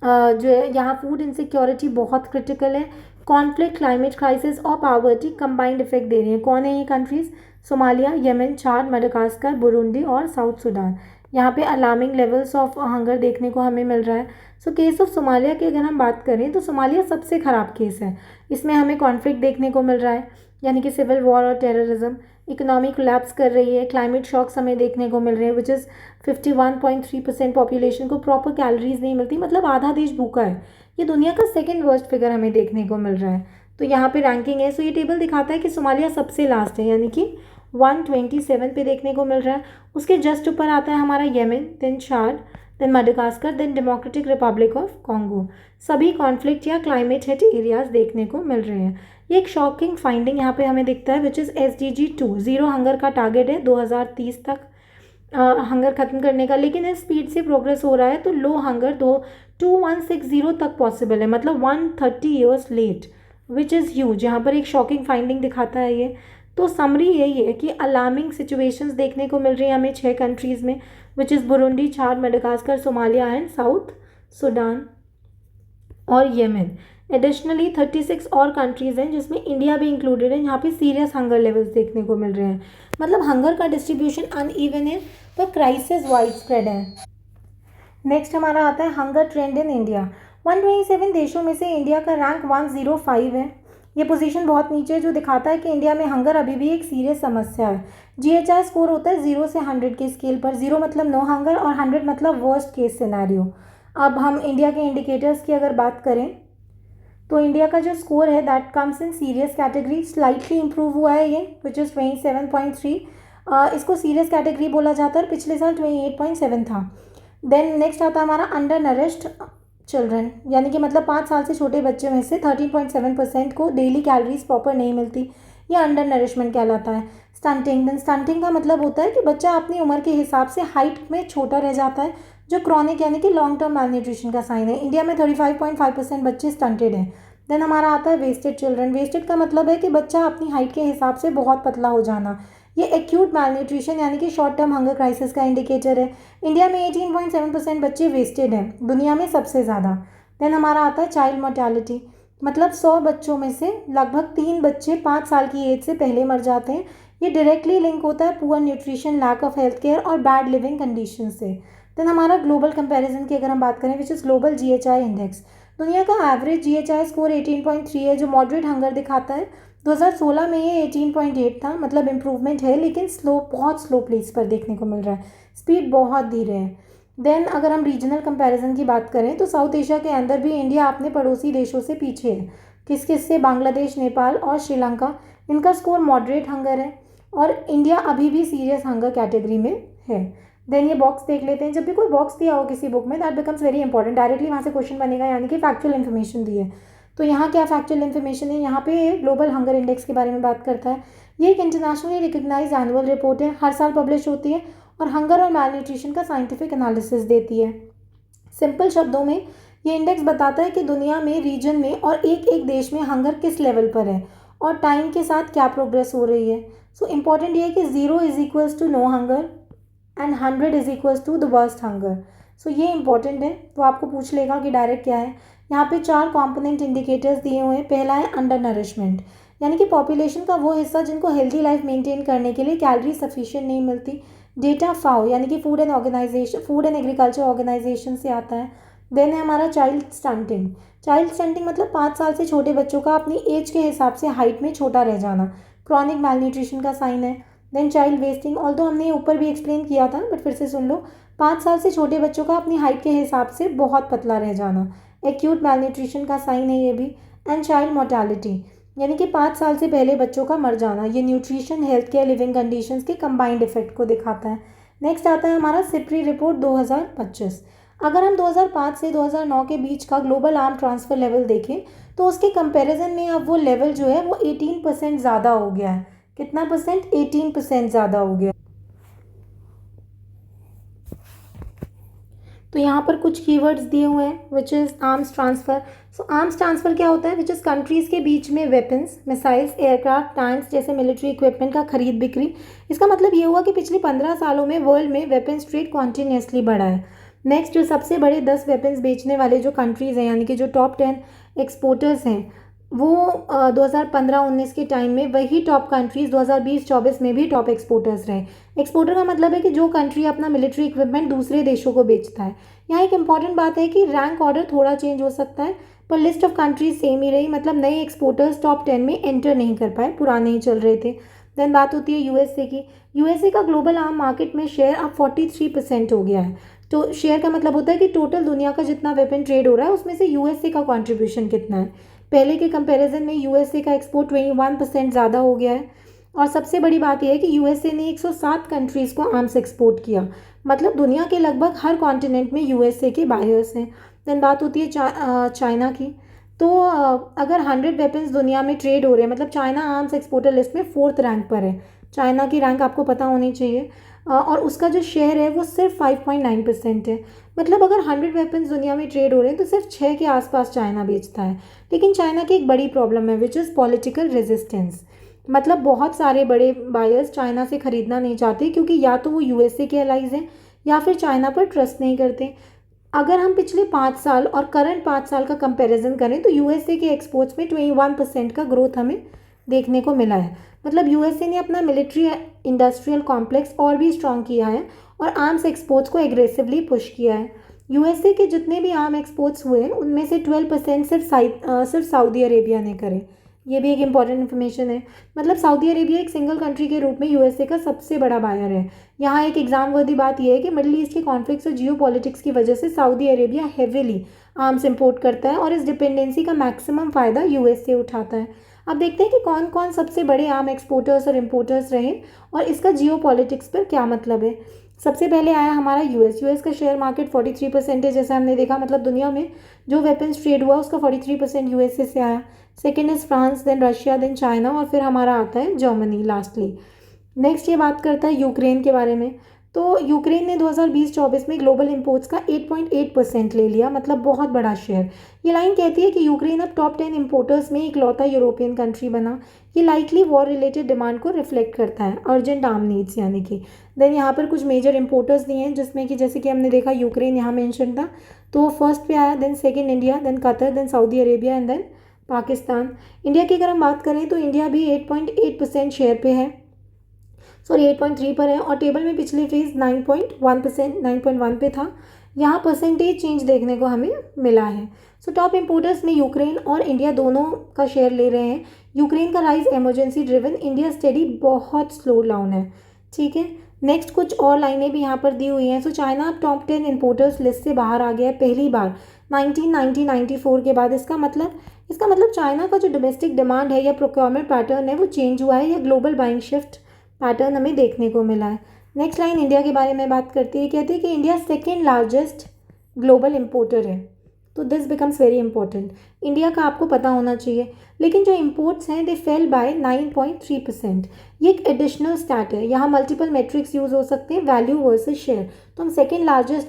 जो है यहाँ फूड इनसिक्योरिटी बहुत क्रिटिकल है। कॉन्फ्लिक्ट, क्लाइमेट क्राइसिस और पावर्टी कंबाइंड इफेक्ट दे रही हैं। कौन है ये countries? Somalia, Yemen, Chad, Madagascar, Burundi और साउथ सूडान। यहाँ पे अलार्मिंग लेवल्स ऑफ हंगर देखने को हमें मिल रहा है। सो केस ऑफ सोमालिया की अगर हम बात करें तो सोमालिया सबसे ख़राब केस है। इसमें हमें कॉन्फ्लिक्ट देखने को मिल रहा है, यानी कि सिविल वॉर और टेररिज्म। इकोनॉमी कोलैप्स कर रही है। क्लाइमेट शॉक्स हमें देखने को मिल रहे हैं, विच इज़ 51.3% पॉपुलेशन को प्रॉपर कैलोरीज नहीं मिलती, मतलब आधा देश भूखा है। ये दुनिया का सेकेंड वर्स्ट फिगर हमें देखने को मिल रहा है। तो यहाँ पे रैंकिंग है। सो ये टेबल दिखाता है कि सोमालिया सबसे लास्ट है, यानी कि 127 पे देखने को मिल रहा है। उसके जस्ट ऊपर आता है हमारा Yemen, then Chad, then Madagascar, then Democratic Republic of Congo. सभी कॉन्फ्लिक्ट या क्लाइमेट हिट एरियाज देखने को मिल रहे हैं। ये एक शॉकिंग फाइंडिंग यहाँ पे हमें दिखता है, which is SDG 2 zero hunger का टारगेट है 2030 तक हंगर खत्म करने का, लेकिन इस स्पीड से प्रोग्रेस हो रहा है तो लो हंगर 2160 तक पॉसिबल है, मतलब 130 years late, which is huge. यहाँ पर एक शॉकिंग फाइंडिंग दिखाता है ये। तो समरी यही है कि अलार्मिंग सिचुएशंस देखने को मिल रही है हमें 6 कंट्रीज़ में, which is Burundi, Chad, Madagascar, Somalia and South Sudan और येमेन। एडिशनली 36 और कंट्रीज़ हैं जिसमें इंडिया भी इंक्लूडेड है, यहाँ पे सीरियस हंगर लेवल्स देखने को मिल रहे हैं। मतलब हंगर का डिस्ट्रीब्यूशन अनइवन है पर क्राइसिस वाइड स्प्रेड है। नेक्स्ट हमारा आता है हंगर ट्रेंड इन इंडिया। 127 देशों में से इंडिया का रैंक 105 है। ये पोजीशन बहुत नीचे है, जो दिखाता है कि इंडिया में हंगर अभी भी एक सीरियस समस्या है। जीएचआई स्कोर होता है 0 से 100 के स्केल पर। 0 मतलब नो हंगर और 100 मतलब वर्स्ट केस सिनेरियो। अब हम इंडिया के इंडिकेटर्स की अगर बात करें तो इंडिया का जो स्कोर है that comes in serious category, slightly improve हुआ है ये, विच इज़ 27.3। इसको सीरियस कैटेगरी बोला जाता है और पिछले साल 28.7 था। देन नेक्स्ट आता है हमारा अंडर नरिश्ड चिल्ड्रन, यानी कि मतलब 5 साल से छोटे बच्चों में से 13.7% को डेली कैलोरीज प्रॉपर नहीं मिलती, ये अंडर नरिशमेंट कहलाता है। स्टंटिंग, देन स्टंटिंग का मतलब होता है कि बच्चा अपनी उम्र के हिसाब से हाइट में छोटा रह जाता है, जो क्रॉनिक यानी कि लॉन्ग टर्म मैलन्यूट्रिशन का साइन है। इंडिया में 35.5% बच्चे स्टंटेड हैं। देन हमारा आता है वेस्टेड चिल्ड्रन। वेस्टेड का मतलब है कि बच्चा अपनी हाइट के हिसाब से बहुत पतला हो जाना, ये एक्यूट मैलन्यूट्रिशन यानी कि शॉर्ट टर्म हंगर क्राइसिस का इंडिकेटर है। इंडिया में 18.7% बच्चे वेस्टेड हैं, दुनिया में सबसे ज़्यादा। देन हमारा आता है चाइल्ड मोर्टेलिटी, मतलब 100 बच्चों में से लगभग 3 बच्चे 5 साल की एज से पहले मर जाते हैं। ये डायरेक्टली लिंक होता है poor nutrition, lack of health care और बैड लिविंग कंडीशन से। देन हमारा ग्लोबल कंपैरिजन की अगर हम बात करें, which is global GHI index. दुनिया का एवरेज जीएचआई स्कोर 18.3 है, जो मॉडरेट हंगर दिखाता है। 2016 में ये 18.8 था, मतलब इम्प्रूवमेंट है, लेकिन स्लो, बहुत स्लो प्लेस पर देखने को मिल रहा है, स्पीड बहुत धीरे है। देन अगर हम रीजनल कंपैरिजन की बात करें तो साउथ एशिया के अंदर भी इंडिया अपने पड़ोसी देशों से पीछे है। किस किस से? बांग्लादेश, नेपाल और श्रीलंका। इनका स्कोर मॉडरेट हंगर है और इंडिया अभी भी सीरियस हंगर कैटेगरी में है। देन ये बॉक्स देख लेते हैं। जब भी कोई बॉक्स दिया हो किसी बुक में, that becomes very important, directly वहाँ से क्वेश्चन बनेगा, यानी कि फैक्चुअल इन्फॉर्मेशन दी है। तो यहाँ क्या फैक्चुअल इन्फॉर्मेशन है? यहाँ पे ग्लोबल हंगर इंडेक्स के बारे में बात करता है। ये एक इंटरनेशनली रिकग्नाइज एनुअल रिपोर्ट है, हर साल पब्लिश होती है और हंगर और मैल न्यूट्रिशन का साइंटिफिक एनालिसिस देती है। सिंपल शब्दों में ये इंडेक्स बताता है कि दुनिया में, रीजन में और एक एक देश में हंगर किस लेवल पर है और टाइम के साथ क्या प्रोग्रेस हो रही है। सो इम्पॉर्टेंट ये है कि 0 is equals to no hunger and 100 is equals to the worst hunger. So ये इंपॉर्टेंट है, तो आपको पूछ लेगा कि डायरेक्ट क्या है। यहाँ पे 4 कॉम्पोनेंट इंडिकेटर्स दिए हुए हैं। पहला है अंडर नरिशमेंट, यानी कि पॉपुलेशन का वो हिस्सा जिनको हेल्दी लाइफ मेंटेन करने के लिए कैलोरी सफिशिएंट नहीं मिलती। डेटा फाओ यानी कि फूड एंड एग्रीकल्चर ऑर्गेनाइजेशन से आता है। देन है हमारा चाइल्ड स्टंटिंग। चाइल्ड स्टंटिंग मतलब 5 साल से छोटे बच्चों का अपनी एज के हिसाब से हाइट में छोटा रह जाना, क्रॉनिक मैलन्यूट्रिशन का साइन है। देन चाइल्ड वेस्टिंग, ऑल्दो हमने ऊपर भी एक्सप्लेन किया था, बट फिर से सुन लो। 5 साल से छोटे बच्चों का अपनी हाइट के हिसाब से बहुत पतला रह जाना, एक्यूट मैलन्यूट्रिशन का साइन है ये भी। एंड चाइल्ड मोर्टेलिटी, यानी कि 5 साल से पहले बच्चों का मर जाना, ये nutrition, health care, living conditions के कंबाइंड इफेक्ट को दिखाता है। नेक्स्ट आता है हमारा सिप्री रिपोर्ट 2025। अगर हम 2005 से 2009 के बीच का ग्लोबल आर्म ट्रांसफ़र लेवल देखें तो उसके कंपैरिजन में अब वो लेवल जो है वो 18% ज़्यादा हो गया है। कितना परसेंट? 18% ज़्यादा हो गया। तो यहाँ पर कुछ कीवर्ड्स दिए हुए हैं, which is arms transfer. So arms transfer क्या होता है? विच इज़ कंट्रीज़ के बीच में वेपन्स, मिसाइल्स, एयरक्राफ्ट, टैंक्स जैसे मिलिट्री इक्विपमेंट का खरीद बिक्री। इसका मतलब ये हुआ कि पिछले 15 सालों में वर्ल्ड में वेपन्स ट्रेड कॉन्टीन्यूसली बढ़ा है। नेक्स्ट, जो सबसे बड़े 10 वेपन्स बेचने वाले जो कंट्रीज़ हैं, यानी कि जो टॉप 10 एक्सपोर्टर्स हैं, वो 2015-19 के टाइम में वही टॉप कंट्रीज़ 2020-24 में भी टॉप एक्सपोर्टर्स रहे। एक्सपोर्टर का मतलब है कि जो कंट्री अपना मिलिट्री इक्विपमेंट दूसरे देशों को बेचता है। यहाँ एक इंपॉर्टेंट बात है कि रैंक ऑर्डर थोड़ा चेंज हो सकता है, पर लिस्ट ऑफ कंट्रीज सेम ही रही, मतलब नए एक्सपोर्टर्स टॉप 10 में एंटर नहीं कर पाए, पुराने ही चल रहे थे। देन बात होती है यूएसए की। यूएसए का ग्लोबल आर्म मार्केट में शेयर अब 43% हो गया है। तो शेयर का मतलब होता है कि टोटल दुनिया का जितना वेपन ट्रेड हो रहा है उसमें से यूएसए का कॉन्ट्रीब्यूशन कितना है। पहले के कंपैरिजन में यूएसए का एक्सपोर्ट 21% ज़्यादा हो गया है। और सबसे बड़ी बात यह है कि यूएसए ने 107 कंट्रीज़ को आर्म्स एक्सपोर्ट किया, मतलब दुनिया के लगभग हर कॉन्टिनेंट में यूएसए के बायर्स हैं। देन बात होती है चाइना की। तो अगर 100 वेपन्स दुनिया में ट्रेड हो रहे हैं, मतलब चाइना आर्म्स एक्सपोर्टर लिस्ट में 4th रैंक पर है। चाइना की रैंक आपको पता होनी चाहिए। और उसका जो शेयर है वो सिर्फ 5.9% है। मतलब अगर 100 वेपन्स दुनिया में ट्रेड हो रहे हैं तो सिर्फ 6 के आसपास चाइना बेचता है। लेकिन चाइना की एक बड़ी प्रॉब्लम है, विच इज़ पॉलिटिकल रेजिस्टेंस। मतलब बहुत सारे बड़े बायर्स चाइना से ख़रीदना नहीं चाहते, क्योंकि या तो वो यूएसए के अलाइज हैं या फिर चाइना पर ट्रस्ट नहीं करते। अगर हम पिछले 5 साल और करंट 5 साल का कंपैरिजन करें तो यूएसए के एक्सपोर्ट्स में 21% का ग्रोथ हमें देखने को मिला है। मतलब यूएसए ने अपना मिलिट्री इंडस्ट्रियल कॉम्प्लेक्स और भी स्ट्रॉन्ग किया है और आर्म्स एक्सपोर्ट्स को एग्रेसिवली पुश किया है। यूएसए के जितने भी आर्म एक्सपोर्ट्स हुए उनमें से 12% सिर्फ सऊदी अरेबिया ने करे। ये भी एक इम्पॉर्टेंट इन्फॉर्मेशन है। मतलब सऊदी अरेबिया एक सिंगल कंट्री के रूप में यूएसए का सबसे बड़ा बायर है। यहाँ एक एग्जाम वर्दी बात यह है कि मिडिल ईस्ट के कॉन्फ्लिक्ट्स और जियो पॉलिटिक्स की वजह से Saudi Arabia heavily arms import करता है और इस डिपेंडेंसी का मैक्सिमम फ़ायदा यूएस से उठाता है। अब देखते हैं कि कौन कौन सबसे बड़े आर्म एक्सपोर्टर्स और इम्पोर्टर्स रहे और इसका जियो पॉलिटिक्स पर क्या मतलब है। सबसे पहले आया हमारा यूएस का शेयर मार्केट 43% है, जैसे हमने देखा। मतलब दुनिया में जो वेपन्स ट्रेड हुआ उसका 43% यूएसए से आया। Second is France, then Russia, then China और फिर हमारा आता है जर्मनी लास्टली। नेक्स्ट ये बात करता है यूक्रेन के बारे में। तो यूक्रेन ने 2020-24 में ग्लोबल इंपोर्ट्स का 8.8% ले लिया, मतलब बहुत बड़ा शेयर। ये लाइन कहती है कि यूक्रेन अब टॉप 10 इंपोर्टर्स में इकलौता यूरोपियन कंट्री बना। ये लाइकली वॉर रिलेटेड डिमांड को रिफ्लेक्ट करता है, अर्जेंट आर्म नीड्स यानी कि। देन यहाँ पर कुछ मेजर इंपोर्टर्स दिए हैं, जिसमें कि जैसे कि हमने देखा यूक्रेन यहाँ मेंशन था, तो फर्स्ट पे आया, then second India, then Qatar, then Saudi Arabia and then Pakistan. India की अगर हम बात करें तो इंडिया भी 8.8% शेयर पे है, सॉरी 8.3 पर है, और टेबल में पिछले फेज 9.1 पे था। यहाँ परसेंटेज चेंज देखने को हमें मिला है। सो टॉप इंपोर्टर्स में यूक्रेन और इंडिया दोनों का शेयर ले रहे हैं। यूक्रेन का rise emergency driven, India study बहुत स्लो डाउन है। ठीक है, नेक्स्ट कुछ और लाइनें भी यहाँ पर दी हुई हैं। सो चाइना अब टॉप 10 इंपोर्टर्स लिस्ट से बाहर आ गया है पहली बार 1994 के बाद। इसका मतलब चाइना का जो डोमेस्टिक डिमांड है या प्रोक्योरमेंट पैटर्न है वो चेंज हुआ है, या ग्लोबल बाइंग शिफ्ट पैटर्न हमें देखने को मिला है। नेक्स्ट लाइन इंडिया के बारे में बात करती है, कहती है कि India second largest global importer है। तो this becomes very important, India का आपको पता होना चाहिए। लेकिन जो इंपोर्ट्स हैं दे फेल बाय 9.3%। ये एक एडिशनल स्टैट है, यहाँ मल्टीपल मेट्रिक्स यूज़ हो सकते हैं, वैल्यू वर्सेस शेयर। तो हम सेकेंड लार्जेस्ट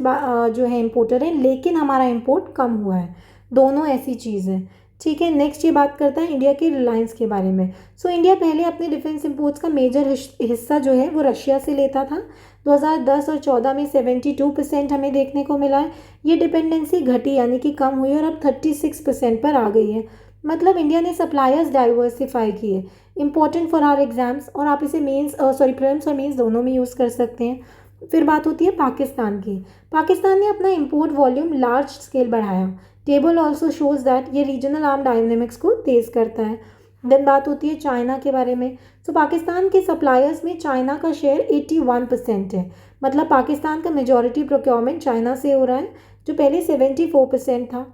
जो है इंपोर्टर है, लेकिन हमारा इंपोर्ट कम हुआ है, दोनों ऐसी चीज़ है। ठीक है, नेक्स्ट ये बात करता है इंडिया की रिलायंस के बारे में। सो इंडिया पहले अपने डिफेंस इंपोर्ट्स का मेजर हिस्सा जो है वो रशिया से लेता था। 2010 और 14 में 72% हमें देखने को मिला है। ये डिपेंडेंसी घटी यानी कि कम हुई और अब 36% पर आ गई है। मतलब इंडिया ने सप्लायर्स डाइवर्सिफाई किए, इंपॉर्टेंट फॉर आवर एग्जाम्स, और आप इसे मेंस प्रीलिम्स और मेंस दोनों में यूज़ कर सकते हैं। फिर बात होती है पाकिस्तान की। पाकिस्तान ने अपना इंपोर्ट वॉल्यूम लार्ज स्केल बढ़ाया। टेबल ऑल्सो शोज दैट ये रीजनल आर्म डायनेमिक्स को तेज़ करता है। देन बात होती है चाइना के बारे में। सो पाकिस्तान के सप्लायर्स में चाइना का शेयर 81% है। मतलब पाकिस्तान का मेजॉरिटी प्रोक्योरमेंट चाइना से हो रहा है, जो पहले 74% था।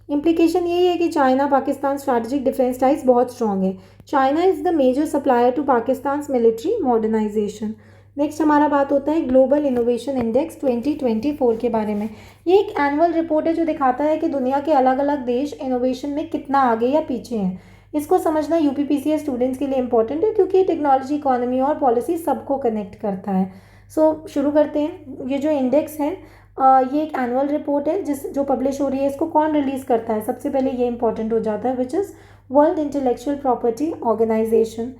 इम्प्लीकेशन यही है कि China Pakistan strategic defence ties बहुत स्ट्रॉन्ग है। China is the major supplier to Pakistan military modernisation. Next हमारा बात होता है ग्लोबल इनोवेशन इंडेक्स 2024 के बारे में। ये एक एनुअल रिपोर्ट है जो दिखाता है कि दुनिया के अलग अलग देश इनोवेशन में कितना आगे या पीछे हैं। इसको समझना यूपीपीसीएस स्टूडेंट्स के लिए इंपॉर्टेंट है, क्योंकि टेक्नोलॉजी, इकोनॉमी और पॉलिसी सबको कनेक्ट करता है। सो शुरू करते हैं। ये जो इंडेक्स है ये एक एनुअल रिपोर्ट है जो पब्लिश हो रही है। इसको कौन रिलीज़ करता है, सबसे पहले ये इंपॉर्टेंट हो जाता है, which is world intellectual property organisation,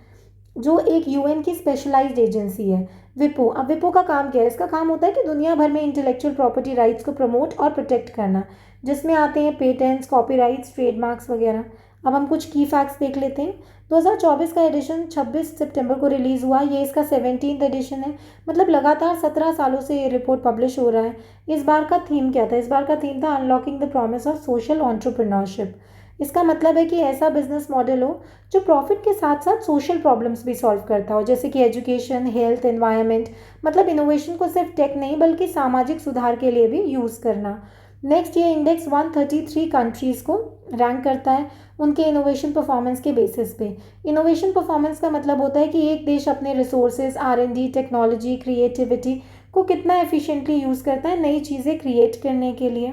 जो एक यूएन की स्पेशलाइज्ड एजेंसी है, विपो। अब विपो का काम क्या है? इसका काम होता है कि दुनिया भर में इंटेलेक्चुअल प्रॉपर्टी राइट्स को प्रमोट और प्रोटेक्ट करना, जिसमें आते हैं पेटेंट्स, कॉपीराइट्स, ट्रेडमार्क्स वगैरह। अब हम कुछ की फैक्ट्स देख लेते हैं। 2024 का एडिशन 26 सितंबर को रिलीज़ हुआ। ये इसका 17th एडिशन है। मतलब लगातार 17 सालों से ये रिपोर्ट पब्लिश हो रहा है। इस बार का थीम क्या था? इस बार का थीम था unlocking the promise of social entrepreneurship. इसका मतलब है कि ऐसा बिजनेस मॉडल हो जो प्रॉफिट के साथ साथ सोशल प्रॉब्लम्स भी सॉल्व करता हो, जैसे कि एजुकेशन, हेल्थ, एनवायरनमेंट। मतलब इनोवेशन को सिर्फ टेक नहीं बल्कि सामाजिक सुधार के लिए भी यूज़ करना। नेक्स्ट ये इंडेक्स 133 कंट्रीज़ को रैंक करता है उनके इनोवेशन परफॉर्मेंस के बेसिस पे। इनोवेशन परफॉर्मेंस का मतलब होता है कि एक देश अपने रिसोर्सेज, आर&डी, टेक्नोलॉजी, क्रिएटिविटी को कितना एफिशिएंटली यूज़ करता है नई चीज़ें क्रिएट करने के लिए।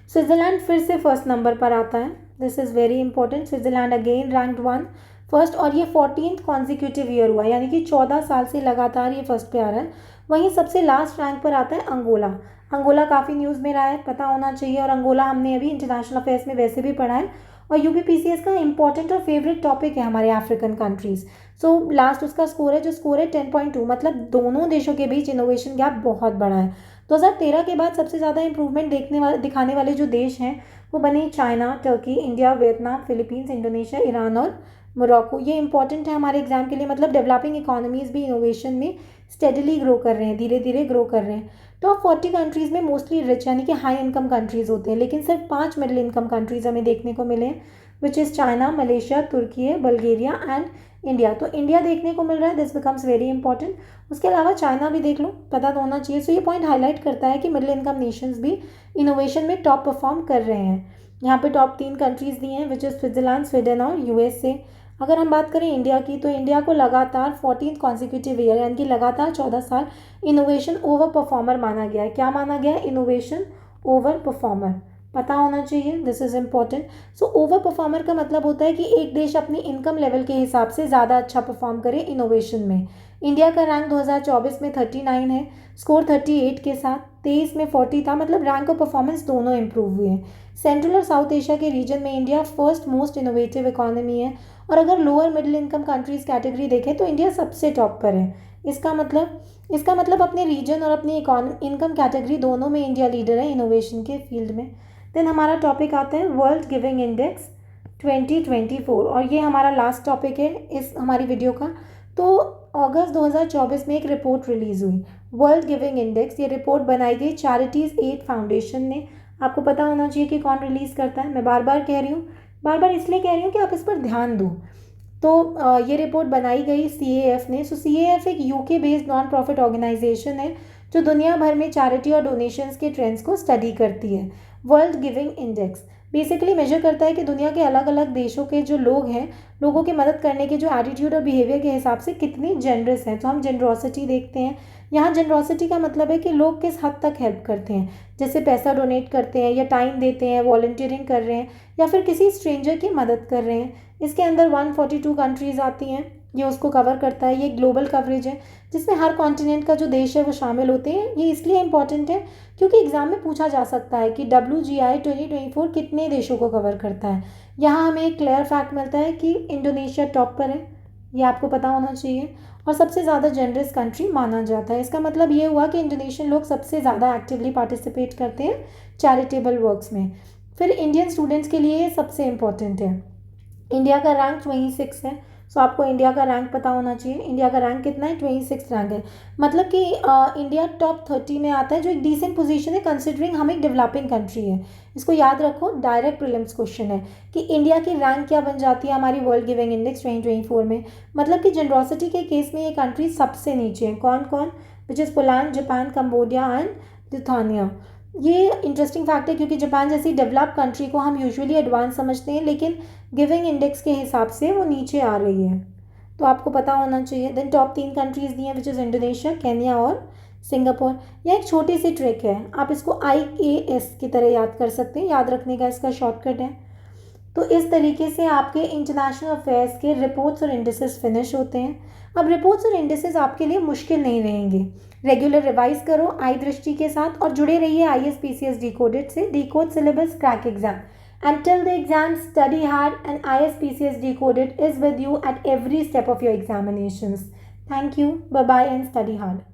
स्विट्ज़रलैंड फिर से फर्स्ट नंबर पर आता है। This is very important. Switzerland again ranked 1 first, और ये 14th कॉन्जिक्यूटिव ईयर हुआ, यानी कि 14 साल से लगातार ये फर्स्ट पे आ रहा है। वहीं सबसे लास्ट रैंक पर आता है अंगोला। अंगोला काफ़ी न्यूज़ में रहा है, पता होना चाहिए, और अंगोला हमने अभी इंटरनेशनल अफेयर्स में वैसे भी पढ़ा है, और यूपीपीसीएस का इंपॉर्टेंट और फेवरेट टॉपिक है हमारे अफ्रीकन कंट्रीज़। सो लास्ट उसका स्कोर है, जो स्कोर है 10.2। मतलब दोनों देशों के बीच इनोवेशन गैप बहुत बड़ा है। 2013 के बाद सबसे ज़्यादा इंप्रूवमेंट दिखाने वाले जो देश हैं वो बने China, Turkey, India, Vietnam, Philippines, Indonesia, Iran और मोरक्को। ये इंपॉर्टेंट है हमारे एग्जाम के लिए। मतलब डेवलपिंग इकोनॉमीज़ भी इनोवेशन में स्टेडली ग्रो कर रहे हैं, धीरे धीरे ग्रो कर रहे हैं। टॉप 40 कंट्रीज़ में मोस्टली रिच यानी कि हाई इनकम कंट्रीज़ होते हैं, लेकिन सिर्फ 5 मिडिल इनकम कंट्रीज़ हमें देखने को मिले हैं। Which is China, Malaysia, Turkey, Bulgaria and India. तो इंडिया देखने को मिल रहा है, दिस बिकम्स वेरी इंपॉर्टेंट। उसके अलावा चाइना भी देख लो, पता तो होना चाहिए। सो ये पॉइंट हाईलाइट करता है कि मिडिल इनकम नेशंस भी इनोवेशन में टॉप परफॉर्म कर रहे हैं। यहाँ पे टॉप 3 कंट्रीज दी हैं विच इज़ स्विट्जरलैंड, स्वीडन और यूएसए। अगर हम बात करें इंडिया की, तो इंडिया को लगातार 14 कॉन्सिक्यूटिव ईयर यानी कि लगातार 14 साल इनोवेशन ओवर परफॉर्मर माना गया है। क्या माना गया है? इनोवेशन ओवर परफॉर्मर, पता होना चाहिए, this is important. So over performer का मतलब होता है कि एक देश अपनी इनकम लेवल के हिसाब से ज़्यादा अच्छा परफॉर्म करे इनोवेशन में। इंडिया का रैंक 2024 में 39 है, स्कोर 38 के साथ। 23 में 40 था, मतलब रैंक और परफॉर्मेंस दोनों इंप्रूव हुए हैं। सेंट्रल और साउथ एशिया के रीजन में India first most innovative economy है। और अगर lower middle income countries category देखें तो इंडिया सबसे टॉप पर है। इसका मतलब अपने रीजन और अपनी इनकम कैटेगरी दोनों में इंडिया लीडर है इनोवेशन के फील्ड में। देन हमारा टॉपिक आता है वर्ल्ड गिविंग इंडेक्स 2024, और ये हमारा लास्ट टॉपिक है इस हमारी वीडियो का। तो अगस्त 2024 में एक रिपोर्ट रिलीज़ हुई, वर्ल्ड गिविंग इंडेक्स। ये रिपोर्ट बनाई गई चैरिटीज़ एड फाउंडेशन ने। आपको पता होना चाहिए कि कौन रिलीज़ करता है। मैं बार बार कह रही हूँ, बार बार इसलिए कह रही हूँ कि आप इस पर ध्यान दो। तो ये रिपोर्ट बनाई गई CAF ने। सो CAF एक UK based non profit organisation है जो दुनिया भर में चैरिटी और डोनेशंस के ट्रेंड्स को स्टडी करती है। World giving index basically measure करता है कि दुनिया के अलग अलग देशों के जो लोग हैं, लोगों की मदद करने के जो एटीट्यूड और बिहेवियर के हिसाब से कितनी जनरस हैं। तो हम जनरॉसिटी देखते हैं। यहाँ जनरॉसिटी का मतलब है कि लोग किस हद तक हेल्प करते हैं, जैसे पैसा डोनेट करते हैं या टाइम देते हैं, वॉलंटियरिंग कर रहे हैं या फिर किसी स्ट्रेंजर की मदद कर रहे हैं। इसके अंदर 142 कंट्रीज़ आती हैं, ये उसको कवर करता है। ये ग्लोबल कवरेज है जिसमें हर कॉन्टिनेंट का जो देश है वो शामिल होते हैं। ये इसलिए इंपॉर्टेंट है क्योंकि एग्जाम में पूछा जा सकता है कि WGI 2024 कितने देशों को कवर करता है। यहाँ हमें एक क्लियर फैक्ट मिलता है कि इंडोनेशिया टॉप पर है, ये आपको पता होना चाहिए, और सबसे ज़्यादा जनरस कंट्री माना जाता है। इसका मतलब ये हुआ कि इंडोनेशियन लोग सबसे ज़्यादा एक्टिवली पार्टिसिपेट करते हैं चैरिटेबल वर्क्स में। फिर इंडियन स्टूडेंट्स के लिए ये सबसे इम्पॉर्टेंट है। इंडिया का रैंक 26 है। सो आपको इंडिया का रैंक पता होना चाहिए। इंडिया का रैंक कितना है? 26 रैंक है। मतलब कि इंडिया टॉप 30 में आता है, जो एक डिसेंट पोजीशन है कंसिडरिंग हम एक डेवलपिंग कंट्री है। इसको याद रखो, डायरेक्ट प्रीलिम्स क्वेश्चन है कि इंडिया की रैंक क्या बन जाती है हमारी वर्ल्ड गिविंग इंडेक्स 2024 में। मतलब कि जनरॉसिटी के केस में ये कंट्री सबसे नीचे है। कौन कौन? Which is Poland, Japan, Cambodia and Lithuania. ये इंटरेस्टिंग फैक्ट है क्योंकि जापान जैसी डेवलप कंट्री को हम यूजुअली एडवांस समझते हैं, लेकिन गिविंग इंडेक्स के हिसाब से वो नीचे आ रही है, तो आपको पता होना चाहिए। देन टॉप 3 कंट्रीज़ दी हैं विच इज़ इंडोनेशिया, केन्या और सिंगापुर। यह एक छोटी सी ट्रिक है, आप इसको IAS की तरह याद कर सकते हैं, याद रखने का इसका शॉर्टकट है। तो इस तरीके से आपके इंटरनेशनल अफेयर्स के रिपोर्ट्स और इंडिसेस फिनिश होते हैं। अब रिपोर्ट्स और इंडिसेस आपके लिए मुश्किल नहीं रहेंगे। रेगुलर रिवाइज करो आई दृष्टि के साथ और जुड़े रहिए ISPCS डिकोडेड से। Decode syllabus crack exam until the exam study hard and ISPCS decoded is with you at every step of your examinations. Thank you, bye bye and study hard.